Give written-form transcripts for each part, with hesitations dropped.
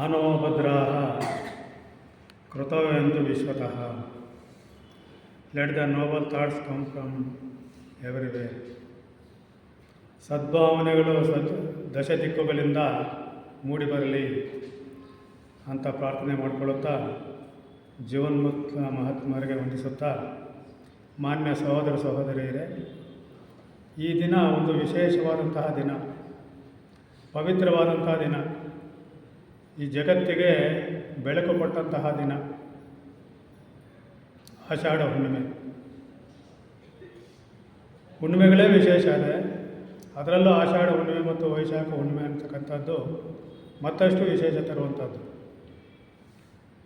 ಆನೋ ಭದ್ರಾಃ ಕೃತವ್ಯಂತು ವಿಶ್ವತಃ. Let the noble thoughts come from everywhere. ಸದ್ಭಾವನೆಗಳು ದಶ ದಿಕ್ಕುಗಳಿಂದ ಮೂಡಿಬರಲಿ ಅಂತ ಪ್ರಾರ್ಥನೆ ಮಾಡಿಕೊಳ್ಳುತ್ತಾ, ಜೀವನ್ಮುಕ್ತ ಮಹಾತ್ಮರಿಗೆ ವಂದಿಸುತ್ತಾ, ಮಾನ್ಯ ಸಹೋದರ ಸಹೋದರಿಯರೇ, ಈ ದಿನ ಒಂದು ವಿಶೇಷವಾದಂತಹ ದಿನ, ಪವಿತ್ರವಾದಂತಹ ದಿನ, ಈ ಜಗತ್ತಿಗೆ ಬೆಳಕು ಕೊಟ್ಟಂತಹ ದಿನ ಆಷಾಢ ಹುಣ್ಣಿಮೆ. ಹುಣ್ಣಿಮೆಗಳೇ ವಿಶೇಷ ಇದೆ, ಅದರಲ್ಲೂ ಆಷಾಢ ಹುಣ್ಣಿಮೆ ಮತ್ತು ವೈಶಾಖ ಹುಣ್ಣಿಮೆ ಅಂತಕ್ಕಂಥದ್ದು ಮತ್ತಷ್ಟು ವಿಶೇಷ ತರುವಂಥದ್ದು.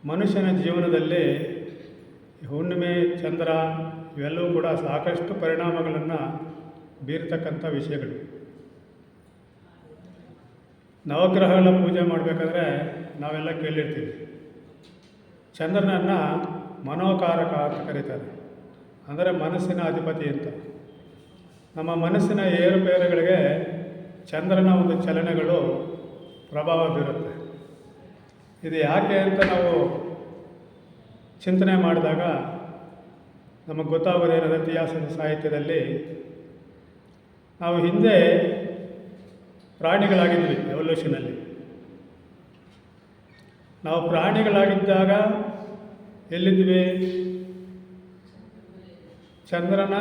ಮನುಷ್ಯನ ಜೀವನದಲ್ಲಿ ಹುಣ್ಣಿಮೆ, ಚಂದ್ರ ಇವೆಲ್ಲವೂ ಕೂಡ ಸಾಕಷ್ಟು ಪರಿಣಾಮಗಳನ್ನು ಬೀರ್ತಕ್ಕಂಥ ವಿಷಯಗಳು. ನವಗ್ರಹಗಳ ಪೂಜೆ ಮಾಡಬೇಕಾದ್ರೆ ನಾವೆಲ್ಲ ಕೇಳಿರ್ತೀವಿ, ಚಂದ್ರನನ್ನು ಮನೋಕಾರಕ ಅಂತ ಕರೀತಾರೆ, ಅಂದರೆ ಮನಸ್ಸಿನ ಅಧಿಪತಿ ಅಂತ. ನಮ್ಮ ಮನಸ್ಸಿನ ಏರುಪೇರುಗಳಿಗೆ ಚಂದ್ರನ ಒಂದು ಚಲನೆಗಳು ಪ್ರಭಾವ ಬೀರುತ್ತೆ. ಇದು ಯಾಕೆ ಅಂತ ನಾವು ಚಿಂತನೆ ಮಾಡಿದಾಗ ನಮಗೆ ಗೊತ್ತಾಗೋದೇನದ, ಇತಿಹಾಸ ಸಾಹಿತ್ಯದಲ್ಲಿ ನಾವು ಹಿಂದೆ ಪ್ರಾಣಿಗಳಾಗಿದ್ವಿ. ಎವಲ್ಯೂಷನಲ್ಲಿ ನಾವು ಪ್ರಾಣಿಗಳಾಗಿದ್ದಾಗ ಎಲ್ಲಿದ್ವಿ? ಚಂದ್ರನ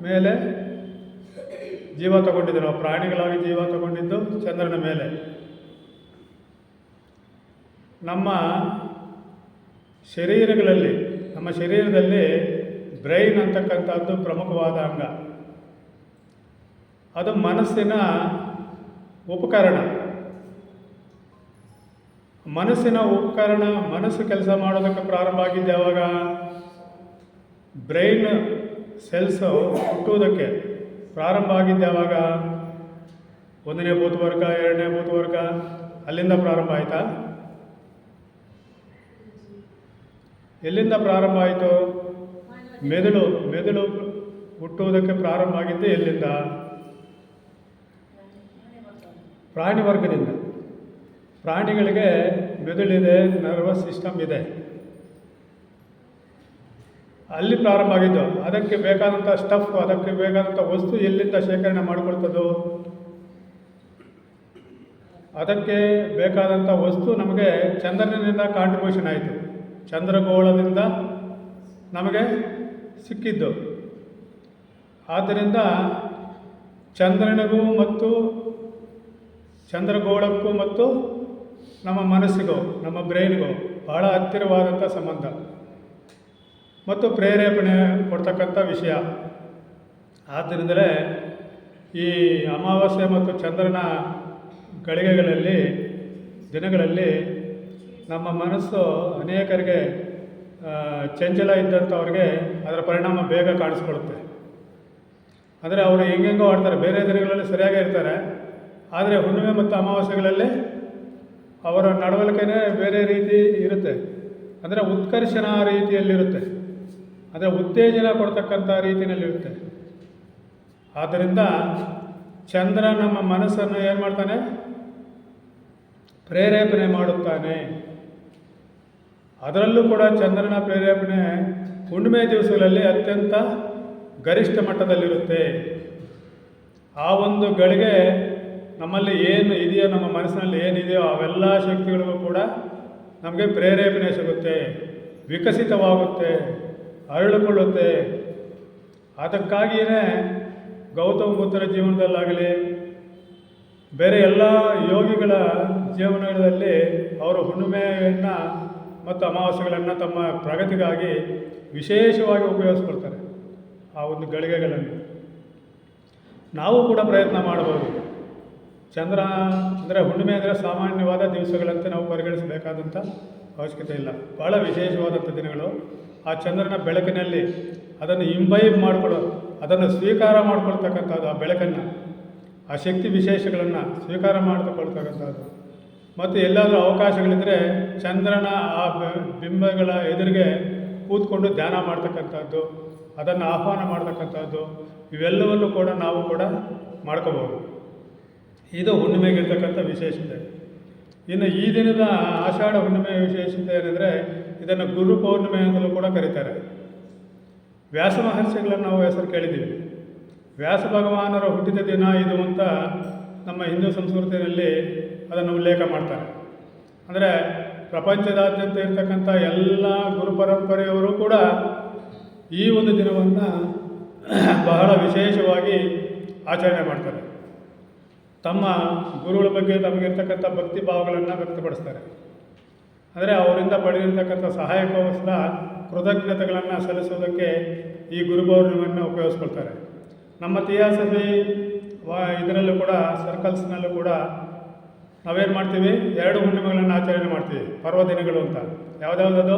ಮೇಲೆ ಜೀವ ತಗೊಂಡಿದ್ದು. ನಾವು ಪ್ರಾಣಿಗಳಾಗಿ ಜೀವ ತಗೊಂಡಿದ್ದು ಚಂದ್ರನ ಮೇಲೆ. ನಮ್ಮ ಶರೀರಗಳಲ್ಲಿ, ನಮ್ಮ ಶರೀರದಲ್ಲಿ ಬ್ರೈನ್ ಅಂತಕ್ಕಂಥದ್ದು ಪ್ರಮುಖವಾದ ಅಂಗ. ಅದು ಮನಸ್ಸಿನ ಉಪಕರಣ. ಮನಸ್ಸಿನ ಉಪಕರಣ. ಮನಸ್ಸು ಕೆಲಸ ಮಾಡೋದಕ್ಕೆ ಪ್ರಾರಂಭ ಆಗಿದ್ದು ಯಾವಾಗ? ಬ್ರೈನ್ ಸೆಲ್ಸು ಹುಟ್ಟುವುದಕ್ಕೆ ಪ್ರಾರಂಭ ಆಗಿದ್ದು ಯಾವಾಗ? 1ನೇ ಭೂತವರ್ಗ, 2ನೇ ಭೂತವರ್ಗ, ಅಲ್ಲಿಂದ ಪ್ರಾರಂಭ ಆಯಿತಾ? ಎಲ್ಲಿಂದ ಪ್ರಾರಂಭ ಆಯಿತು? ಮೆದುಳು ಹುಟ್ಟುವುದಕ್ಕೆ ಪ್ರಾರಂಭ ಆಗಿದ್ದು ಎಲ್ಲಿಂದ? ಪ್ರಾಣಿ ವರ್ಗದಿಂದ. ಪ್ರಾಣಿಗಳಿಗೆ ಮೆದುಳಿದೆ, ನರ್ವಸ್ ಸಿಸ್ಟಮ್ ಇದೆ, ಅಲ್ಲಿ ಪ್ರಾರಂಭ ಆಗಿದ್ದು. ಅದಕ್ಕೆ ಬೇಕಾದಂಥ ಸ್ಟಫ್, ಅದಕ್ಕೆ ಬೇಕಾದಂಥ ವಸ್ತು ಎಲ್ಲಿಂದ ಶೇಖರಣೆ ಮಾಡಿಕೊಳ್ತದೋ? ಅದಕ್ಕೆ ಬೇಕಾದಂಥ ವಸ್ತು ನಮಗೆ ಚಂದ್ರನಿಂದ ಕಾಂಟ್ರಿಬ್ಯೂಷನ್ ಆಯಿತು. ಚಂದ್ರಗೋಳದಿಂದ ನಮಗೆ ಸಿಕ್ಕಿದ್ದು. ಆದ್ದರಿಂದ ಚಂದ್ರನಿಗೂ ಮತ್ತು ಚಂದ್ರಗೋಳಕ್ಕೂ ಮತ್ತು ನಮ್ಮ ಮನಸ್ಸಿಗೂ, ನಮ್ಮ ಬ್ರೈನ್ಗೂ ಬಹಳ ಹತ್ತಿರವಾದಂಥ ಸಂಬಂಧ ಮತ್ತು ಪ್ರೇರೇಪಣೆ ಕೊಡ್ತಕ್ಕಂಥ ವಿಷಯ. ಆದ್ದರಿಂದಲೇ ಈ ಅಮಾವಾಸ್ಯೆ ಮತ್ತು ಚಂದ್ರನ ಗಳಿಗೆಗಳಲ್ಲಿ, ದಿನಗಳಲ್ಲಿ ನಮ್ಮ ಮನಸ್ಸು ಅನೇಕರಿಗೆ ಚಂಚಲ ಇದ್ದಂಥವ್ರಿಗೆ ಅದರ ಪರಿಣಾಮ ಬೇಗ ಕಾಣಿಸ್ಕೊಳುತ್ತೆ. ಅಂದರೆ ಅವರು ಹೆಂಗೆಂಗೋ ಆಡ್ತಾರೆ, ಬೇರೆ ದಿನಗಳಲ್ಲಿ ಸರಿಯಾಗೇ ಇರ್ತಾರೆ, ಆದರೆ ಹುಣ್ಣಿಮೆ ಮತ್ತು ಅಮಾವಾಸ್ಯೆಗಳಲ್ಲಿ ಅವರ ನಡವಳಿಕೆನೇ ಬೇರೆ ರೀತಿ ಇರುತ್ತೆ. ಅಂದರೆ ಉತ್ಕರ್ಷಣ ರೀತಿಯಲ್ಲಿರುತ್ತೆ, ಅಂದರೆ ಉತ್ತೇಜನ ಕೊಡ್ತಕ್ಕಂಥ ರೀತಿಯಲ್ಲಿರುತ್ತೆ. ಆದ್ದರಿಂದ ಚಂದ್ರ ನಮ್ಮ ಮನಸ್ಸನ್ನು ಏನು ಮಾಡ್ತಾನೆ? ಪ್ರೇರೇಪಣೆ ಮಾಡುತ್ತಾನೆ. ಅದರಲ್ಲೂ ಕೂಡ ಚಂದ್ರನ ಪ್ರೇರೇಪಣೆ ಹುಣ್ಣಿಮೆ ದಿವಸಗಳಲ್ಲಿ ಅತ್ಯಂತ ಗರಿಷ್ಠ ಮಟ್ಟದಲ್ಲಿರುತ್ತೆ. ಆ ಒಂದು ಗಳಿಗೆ ನಮ್ಮಲ್ಲಿ ಏನು ಇದೆಯೋ, ನಮ್ಮ ಮನಸ್ಸಿನಲ್ಲಿ ಏನಿದೆಯೋ ಅವೆಲ್ಲ ಶಕ್ತಿಗಳಿಗೂ ಕೂಡ ನಮಗೆ ಪ್ರೇರೇಪಣೆ ಸಿಗುತ್ತೆ, ವಿಕಸಿತವಾಗುತ್ತೆ, ಅರಳಿಕೊಳ್ಳುತ್ತೆ. ಅದಕ್ಕಾಗಿಯೇ ಗೌತಮ ಬುದ್ಧರ ಜೀವನದಲ್ಲಾಗಲಿ, ಬೇರೆ ಎಲ್ಲ ಯೋಗಿಗಳ ಜೀವನದಲ್ಲಿ ಅವರು ಹುಣ್ಣಿಮೆಯನ್ನು ಮತ್ತು ಅಮಾವಾಸ್ಯೆಗಳನ್ನು ತಮ್ಮ ಪ್ರಗತಿಗಾಗಿ ವಿಶೇಷವಾಗಿ ಉಪಯೋಗಿಸ್ಕೊಳ್ತಾರೆ. ಆ ಒಂದು ಗಳಿಗೆಗಳನ್ನು ನಾವು ಕೂಡ ಪ್ರಯತ್ನ ಮಾಡಬಹುದು. ಚಂದ್ರ ಅಂದರೆ ಹುಣ್ಣಿಮೆ ಅಂದರೆ ಸಾಮಾನ್ಯವಾದ ದಿವಸಗಳಂತೆ ನಾವು ಪರಿಗಣಿಸಬೇಕಾದಂಥ ಅವಶ್ಯಕತೆ ಇಲ್ಲ. ಭಾಳ ವಿಶೇಷವಾದಂಥ ದಿನಗಳು. ಆ ಚಂದ್ರನ ಬೆಳಕಿನಲ್ಲಿ ಅದನ್ನು ಇಂಬೈಬ್ ಮಾಡಿಕೊಳ್ಳೋದು, ಅದನ್ನು ಸ್ವೀಕಾರ ಮಾಡಿಕೊಳ್ತಕ್ಕಂಥದ್ದು, ಆ ಬೆಳಕನ್ನು, ಆ ಶಕ್ತಿ ವಿಶೇಷಗಳನ್ನು ಸ್ವೀಕಾರ ಮಾಡಿಕೊಳ್ತಕ್ಕಂಥದ್ದು. ಮತ್ತು ಎಲ್ಲಾದರೂ ಅವಕಾಶಗಳಿದ್ದರೆ ಚಂದ್ರನ ಆ ಬಿಂಬಗಳ ಎದುರಿಗೆ ಕೂತ್ಕೊಂಡು ಧ್ಯಾನ ಮಾಡ್ತಕ್ಕಂಥದ್ದು, ಅದನ್ನು ಆಹ್ವಾನ ಮಾಡ್ತಕ್ಕಂಥದ್ದು, ಇವೆಲ್ಲವನ್ನು ಕೂಡ ನಾವು ಕೂಡ ಮಾಡ್ಕೋಬೋದು. ಇದು ಹುಣ್ಣಿಮೆಗಿರ್ತಕ್ಕಂಥ ವಿಶೇಷತೆ. ಇನ್ನು ಈ ದಿನದ ಆಷಾಢ ಹುಣ್ಣಿಮೆಯ ವಿಶೇಷತೆ ಏನೆಂದರೆ ಇದನ್ನು ಗುರು ಪೌರ್ಣಿಮೆ ಅಂತಲೂ ಕೂಡ ಕರೀತಾರೆ. ವ್ಯಾಸ ಮಹರ್ಷಿಗಳನ್ನು ನಾವು ಹೆಸರು ಕೇಳಿದ್ದೀವಿ. ವ್ಯಾಸ ಭಗವಾನರ ಹುಟ್ಟಿದ ದಿನ ಇದು ಅಂತ ನಮ್ಮ ಹಿಂದೂ ಸಂಸ್ಕೃತಿಯಲ್ಲಿ ಅದನ್ನು ಉಲ್ಲೇಖ ಮಾಡ್ತಾರೆ. ಅಂದರೆ ಪ್ರಪಂಚದಾದ್ಯಂತ ಇರತಕ್ಕಂಥ ಎಲ್ಲ ಗುರು ಪರಂಪರೆಯವರು ಕೂಡ ಈ ಒಂದು ದಿನವನ್ನು ಬಹಳ ವಿಶೇಷವಾಗಿ ಆಚರಣೆ ಮಾಡ್ತಾರೆ. ತಮ್ಮ ಗುರುಗಳ ಬಗ್ಗೆ ತಮಗಿರ್ತಕ್ಕಂಥ ಭಕ್ತಿ ಭಾವಗಳನ್ನು ವ್ಯಕ್ತಪಡಿಸ್ತಾರೆ. ಅಂದರೆ ಅವರಿಂದ ಪಡೆದಿರ್ತಕ್ಕಂಥ ಸಹಾಯಕ್ಕೋಸ್ಕರ ಕೃತಜ್ಞತೆಗಳನ್ನು ಸಲ್ಲಿಸೋದಕ್ಕೆ ಈ ಗುರು ಪೌರ್ಣಿಮೆಯನ್ನು ಉಪಯೋಗಿಸ್ಕೊಳ್ತಾರೆ. ನಮ್ಮ ತಿಯಾಸಭೆ ಇದರಲ್ಲೂ ಕೂಡ ಸರ್ಕಲ್ಸ್ನಲ್ಲೂ ಕೂಡ ನಾವೇನು ಮಾಡ್ತೀವಿ, 2 ಹುಣ್ಣಿಮೆಗಳನ್ನು ಆಚರಣೆ ಮಾಡ್ತೀವಿ, ಪರ್ವದಿನಗಳು ಅಂತ. ಯಾವುದ್ಯಾವುದದು?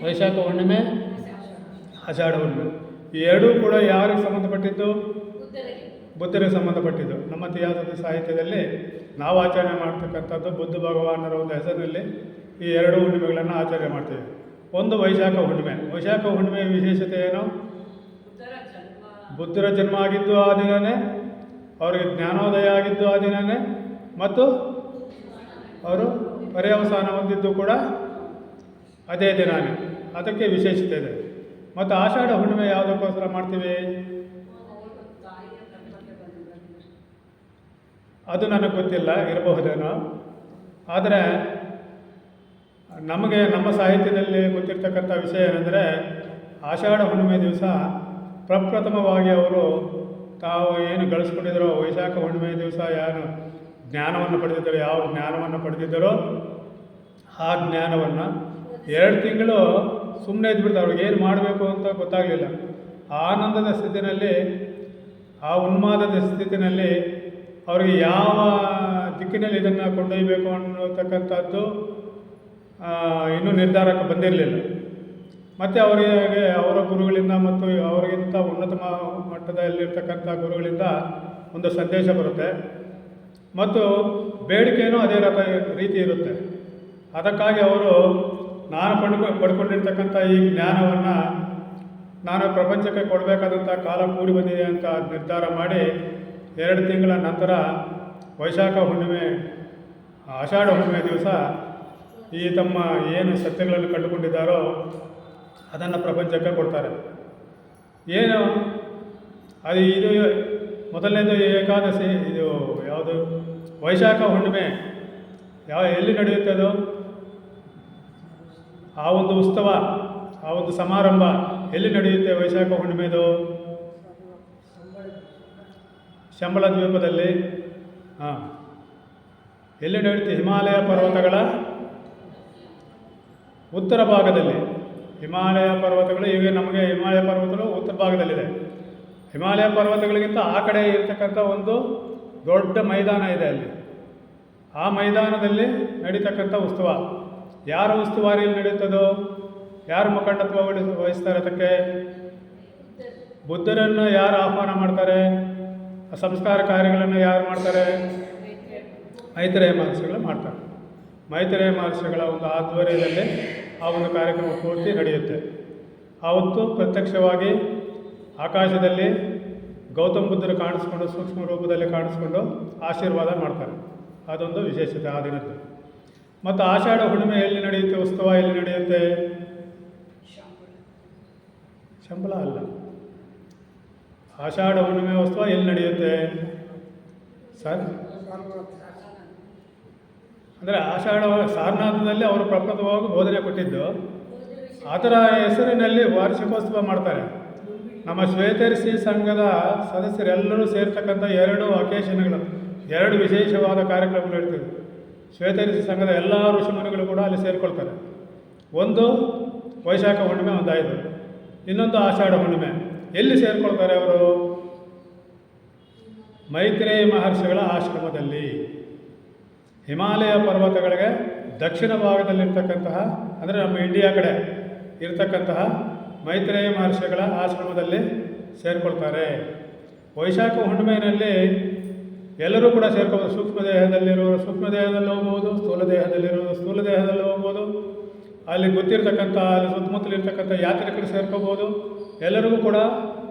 ವೈಶಾಖ ಹುಣ್ಣಿಮೆ, ಆಷಾಢ ಹುಣ್ಣಿಮೆ. ಈ ಎರಡೂ ಕೂಡ ಯಾರಿಗೆ ಸಂಬಂಧಪಟ್ಟಿದ್ದು? ಬುದ್ಧರಿಗೆ ಸಂಬಂಧಪಟ್ಟಿದ್ದು. ನಮ್ಮ ತಿಯಾಸಭೆ ಸಾಹಿತ್ಯದಲ್ಲಿ ನಾವು ಆಚರಣೆ ಮಾಡ್ತಕ್ಕಂಥದ್ದು ಬುದ್ಧ ಭಗವಾನರ ಒಂದು ಹೆಸರಿನಲ್ಲಿ ಈ 2 ಹುಣ್ಣಿಮೆಗಳನ್ನು ಆಚರಣೆ ಮಾಡ್ತೀವಿ. ಒಂದು ವೈಶಾಖ ಹುಣ್ಣಿಮೆ. ವೈಶಾಖ ಹುಣ್ಣಿಮೆಯ ವಿಶೇಷತೆ ಏನು? ಬುದ್ಧರ ಜನ್ಮ ಆಗಿದ್ದು ಆ ದಿನವೇ, ಅವರಿಗೆ ಜ್ಞಾನೋದಯ ಆಗಿದ್ದು ಆ ದಿನವೇ, ಮತ್ತು ಅವರು ಪರ್ಯವಸಾನ ಹೊಂದಿದ್ದು ಕೂಡ ಅದೇ ದಿನವೇ. ಅದಕ್ಕೆ ವಿಶೇಷತೆ ಇದೆ. ಮತ್ತು ಆಷಾಢ ಹುಣ್ಣಿಮೆ ಯಾವುದಕ್ಕೋಸ್ಕರ ಮಾಡ್ತೀವಿ ಅದು ನನಗೆ ಗೊತ್ತಿಲ್ಲ, ಇರಬಹುದೇನೋ. ಆದರೆ ನಮಗೆ ನಮ್ಮ ಸಾಹಿತ್ಯದಲ್ಲಿ ಗೊತ್ತಿರ್ತಕ್ಕಂಥ ವಿಷಯ ಏನೆಂದರೆ, ಆಷಾಢ ಹುಣ್ಣಿಮೆ ದಿವಸ ಪ್ರಪ್ರಥಮವಾಗಿ ಅವರು ತಾವು ಏನು ಗಳಿಸ್ಕೊಂಡಿದ್ದರೋ, ವೈಶಾಖ ಹುಣ್ಣಿಮೆ ದಿವಸ ಏನು ಜ್ಞಾನವನ್ನು ಪಡೆದಿದ್ದರೋ, ಯಾವ ಜ್ಞಾನವನ್ನು ಪಡೆದಿದ್ದರೋ ಆ ಜ್ಞಾನವನ್ನು 2 ತಿಂಗಳು ಸುಮ್ಮನೆ ಇದ್ಬಿಡ್ತಾರೆ. ಅವ್ರಿಗೆ ಏನು ಮಾಡಬೇಕು ಅಂತ ಗೊತ್ತಾಗಲಿಲ್ಲ. ಆ ಆನಂದದ ಸ್ಥಿತಿನಲ್ಲಿ, ಆ ಉನ್ಮಾದದ ಸ್ಥಿತಿನಲ್ಲಿ ಅವರಿಗೆ ಯಾವ ದಿಕ್ಕಿನಲ್ಲಿ ಇದನ್ನು ಕೊಂಡೊಯ್ಯಬೇಕು ಅನ್ನತಕ್ಕಂಥದ್ದು ಇನ್ನೂ ನಿರ್ಧಾರಕ್ಕೆ ಬಂದಿರಲಿಲ್ಲ. ಮತ್ತು ಅವರಿಗೆ ಅವರ ಗುರುಗಳಿಂದ ಮತ್ತು ಅವರಿಗಿಂತ ಉನ್ನತ ಮಟ್ಟದಲ್ಲಿರ್ತಕ್ಕಂಥ ಗುರುಗಳಿಂದ ಒಂದು ಸಂದೇಶ ಬರುತ್ತೆ ಮತ್ತು ಬೇಡಿಕೆಯೂ ಅದೇ ರೀತಿ ಇರುತ್ತೆ. ಅದಕ್ಕಾಗಿ ಅವರು ನಾನು ಪಡ್ಕೊಂಡಿರ್ತಕ್ಕಂಥ ಈ ಜ್ಞಾನವನ್ನು ನಾನು ಪ್ರಪಂಚಕ್ಕೆ ಕೊಡಬೇಕಾದಂಥ ಕಾಲ ಕೂಡಿ ಬಂದಿದೆ ಅಂತ ನಿರ್ಧಾರ ಮಾಡಿ 2 ತಿಂಗಳ ನಂತರ ವೈಶಾಖ ಹುಣ್ಣಿಮೆ, ಆಷಾಢ ಹುಣ್ಣಿಮೆ ದಿವಸ ಈ ತಮ್ಮ ಏನು ಸತ್ಯಗಳನ್ನು ಕಂಡುಕೊಂಡಿದ್ದಾರೋ ಅದನ್ನು ಪ್ರಪಂಚಕ್ಕೆ ಕೊಡ್ತಾರೆ. ಏನು ಅದು ಇದು ಮೊದಲನೇದು ಏಕಾದಶಿ. ಇದು ಯಾವುದು? ವೈಶಾಖ ಹುಣ್ಣಿಮೆ ಎಲ್ಲಿ ನಡೆಯುತ್ತೆ ಅದು? ಆ ಒಂದು ಉತ್ಸವ, ಆ ಒಂದು ಸಮಾರಂಭ ಎಲ್ಲಿ ನಡೆಯುತ್ತೆ? ವೈಶಾಖ ಹುಣ್ಣಿಮೆದು ಶಂಬಳ ದ್ವೀಪದಲ್ಲಿ. ಎಲ್ಲಿ ನಡೆಯುತ್ತೆ? ಹಿಮಾಲಯ ಪರ್ವತಗಳ ಉತ್ತರ ಭಾಗದಲ್ಲಿ. ಹಿಮಾಲಯ ಪರ್ವತಗಳು, ಈಗ ನಮಗೆ ಹಿಮಾಲಯ ಪರ್ವತಗಳು ಉತ್ತರ ಭಾಗದಲ್ಲಿದೆ. ಹಿಮಾಲಯ ಪರ್ವತಗಳಿಗಿಂತ ಆ ಕಡೆ ಇರತಕ್ಕಂಥ ಒಂದು ದೊಡ್ಡ ಮೈದಾನ ಇದೆ. ಅಲ್ಲಿ ಆ ಮೈದಾನದಲ್ಲಿ ನಡೀತಕ್ಕಂಥ ಉತ್ಸವ. ಯಾರ ಉಸ್ತುವಾರಿಯಲ್ಲಿ ನಡೆಯುತ್ತದೋ, ಯಾರು ಮುಖಂಡತ್ವ ವಹಿಸ್ತಾರೆ ಅದಕ್ಕೆ? ಬುದ್ಧರನ್ನು ಯಾರು ಆಹ್ವಾನ ಮಾಡ್ತಾರೆ? ಸಂಸ್ಕಾರ ಕಾರ್ಯಗಳನ್ನು ಯಾರು ಮಾಡ್ತಾರೆ? ಮೈತ್ರೇಯ ಮಹರ್ಷಿಗಳು ಮಾಡ್ತಾರೆ. ಮೈತ್ರೇಯ ಮಹರ್ಷಿಗಳ ಒಂದು ಆಧ್ವರ್ಯದಲ್ಲಿ ಆ ಒಂದು ಕಾರ್ಯಕ್ರಮ ಪೂರ್ತಿ ನಡೆಯುತ್ತೆ. ಆವತ್ತು ಪ್ರತ್ಯಕ್ಷವಾಗಿ ಆಕಾಶದಲ್ಲಿ ಗೌತಮ ಬುದ್ಧರು ಕಾಣಿಸ್ಕೊಂಡು, ಸೂಕ್ಷ್ಮ ರೂಪದಲ್ಲಿ ಕಾಣಿಸ್ಕೊಂಡು ಆಶೀರ್ವಾದ ಮಾಡ್ತಾರೆ. ಅದೊಂದು ವಿಶೇಷತೆ ಆ ದಿನದ್ದು. ಮತ್ತು ಆಷಾಢ ಹುಣ್ಣಿಮೆ ಎಲ್ಲಿ ನಡೆಯುತ್ತೆ? ಉತ್ಸವ ಎಲ್ಲಿ ನಡೆಯುತ್ತೆ? ಶಂಬಳ ಅಲ್ಲ, ಆಷಾಢ ಹುಣ್ಣಿಮೆ ಉತ್ಸವ ಎಲ್ಲಿ ನಡೆಯುತ್ತೆ ಸರ್? ಅಂದರೆ ಆಷಾಢ ಸಾರನಾಥದಲ್ಲಿ ಅವರು ಪ್ರಪ್ರಥಮವಾಗಿ ಬೋಧನೆ ಕೊಟ್ಟಿದ್ದು. ಅದರ ಹೆಸರಿನಲ್ಲಿ ವಾರ್ಷಿಕೋತ್ಸವ ಮಾಡ್ತಾರೆ. ನಮ್ಮ ಶ್ವೇತರ್ಷಿ ಸಂಘದ ಸದಸ್ಯರೆಲ್ಲರೂ ಸೇರ್ತಕ್ಕಂಥ 2 ಅಕೇಶನ್ಗಳು, 2 ವಿಶೇಷವಾದ ಕಾರ್ಯಕ್ರಮಗಳು ನಡೀತದೆ. ಶ್ವೇತರ್ಷಿ ಸಂಘದ ಎಲ್ಲ ಋಷಿಮುನಿಗಳು ಕೂಡ ಅಲ್ಲಿ ಸೇರಿಕೊಳ್ತಾರೆ. ಒಂದು ವೈಶಾಖ ಹುಣ್ಣಿಮೆ, ಒಂದು 5. ಇನ್ನೊಂದು ಆಷಾಢ ಹುಣ್ಣಿಮೆ. ಎಲ್ಲಿ ಸೇರಿಕೊಳ್ತಾರೆ ಅವರು? ಮೈತ್ರೇಯ ಮಹರ್ಷಿಗಳ ಆಶ್ರಮದಲ್ಲಿ, ಹಿಮಾಲಯ ಪರ್ವತಗಳಿಗೆ ದಕ್ಷಿಣ ಭಾಗದಲ್ಲಿರ್ತಕ್ಕಂತಹ, ಅಂದರೆ ನಮ್ಮ ಇಂಡಿಯಾ ಕಡೆ ಇರತಕ್ಕಂತಹ ಮೈತ್ರೇಯ ಮಹರ್ಷಿಗಳ ಆಶ್ರಮದಲ್ಲಿ ಸೇರಿಕೊಳ್ತಾರೆ. ವೈಶಾಖ ಹುಣ್ಣಿಮೆಯಲ್ಲಿ ಎಲ್ಲರೂ ಕೂಡ ಸೇರ್ಕೋಬೋದು. ಸೂಕ್ಷ್ಮ ದೇಹದಲ್ಲಿರೋರು ಸೂಕ್ಷ್ಮ ದೇಹದಲ್ಲಿ ಹೋಗ್ಬೋದು, ಸ್ಥೂಲ ದೇಹದಲ್ಲಿರೋರು ಸ್ಥೂಲ ದೇಹದಲ್ಲಿ ಹೋಗ್ಬೋದು. ಅಲ್ಲಿ ಗೊತ್ತಿರ್ತಕ್ಕಂಥ, ಅಲ್ಲಿ ಸುತ್ತಮುತ್ತಲಿರ್ತಕ್ಕಂಥ ಯಾತ್ರಿಕರು ಸೇರ್ಕೋಬೋದು. ಎಲ್ಲರಿಗೂ ಕೂಡ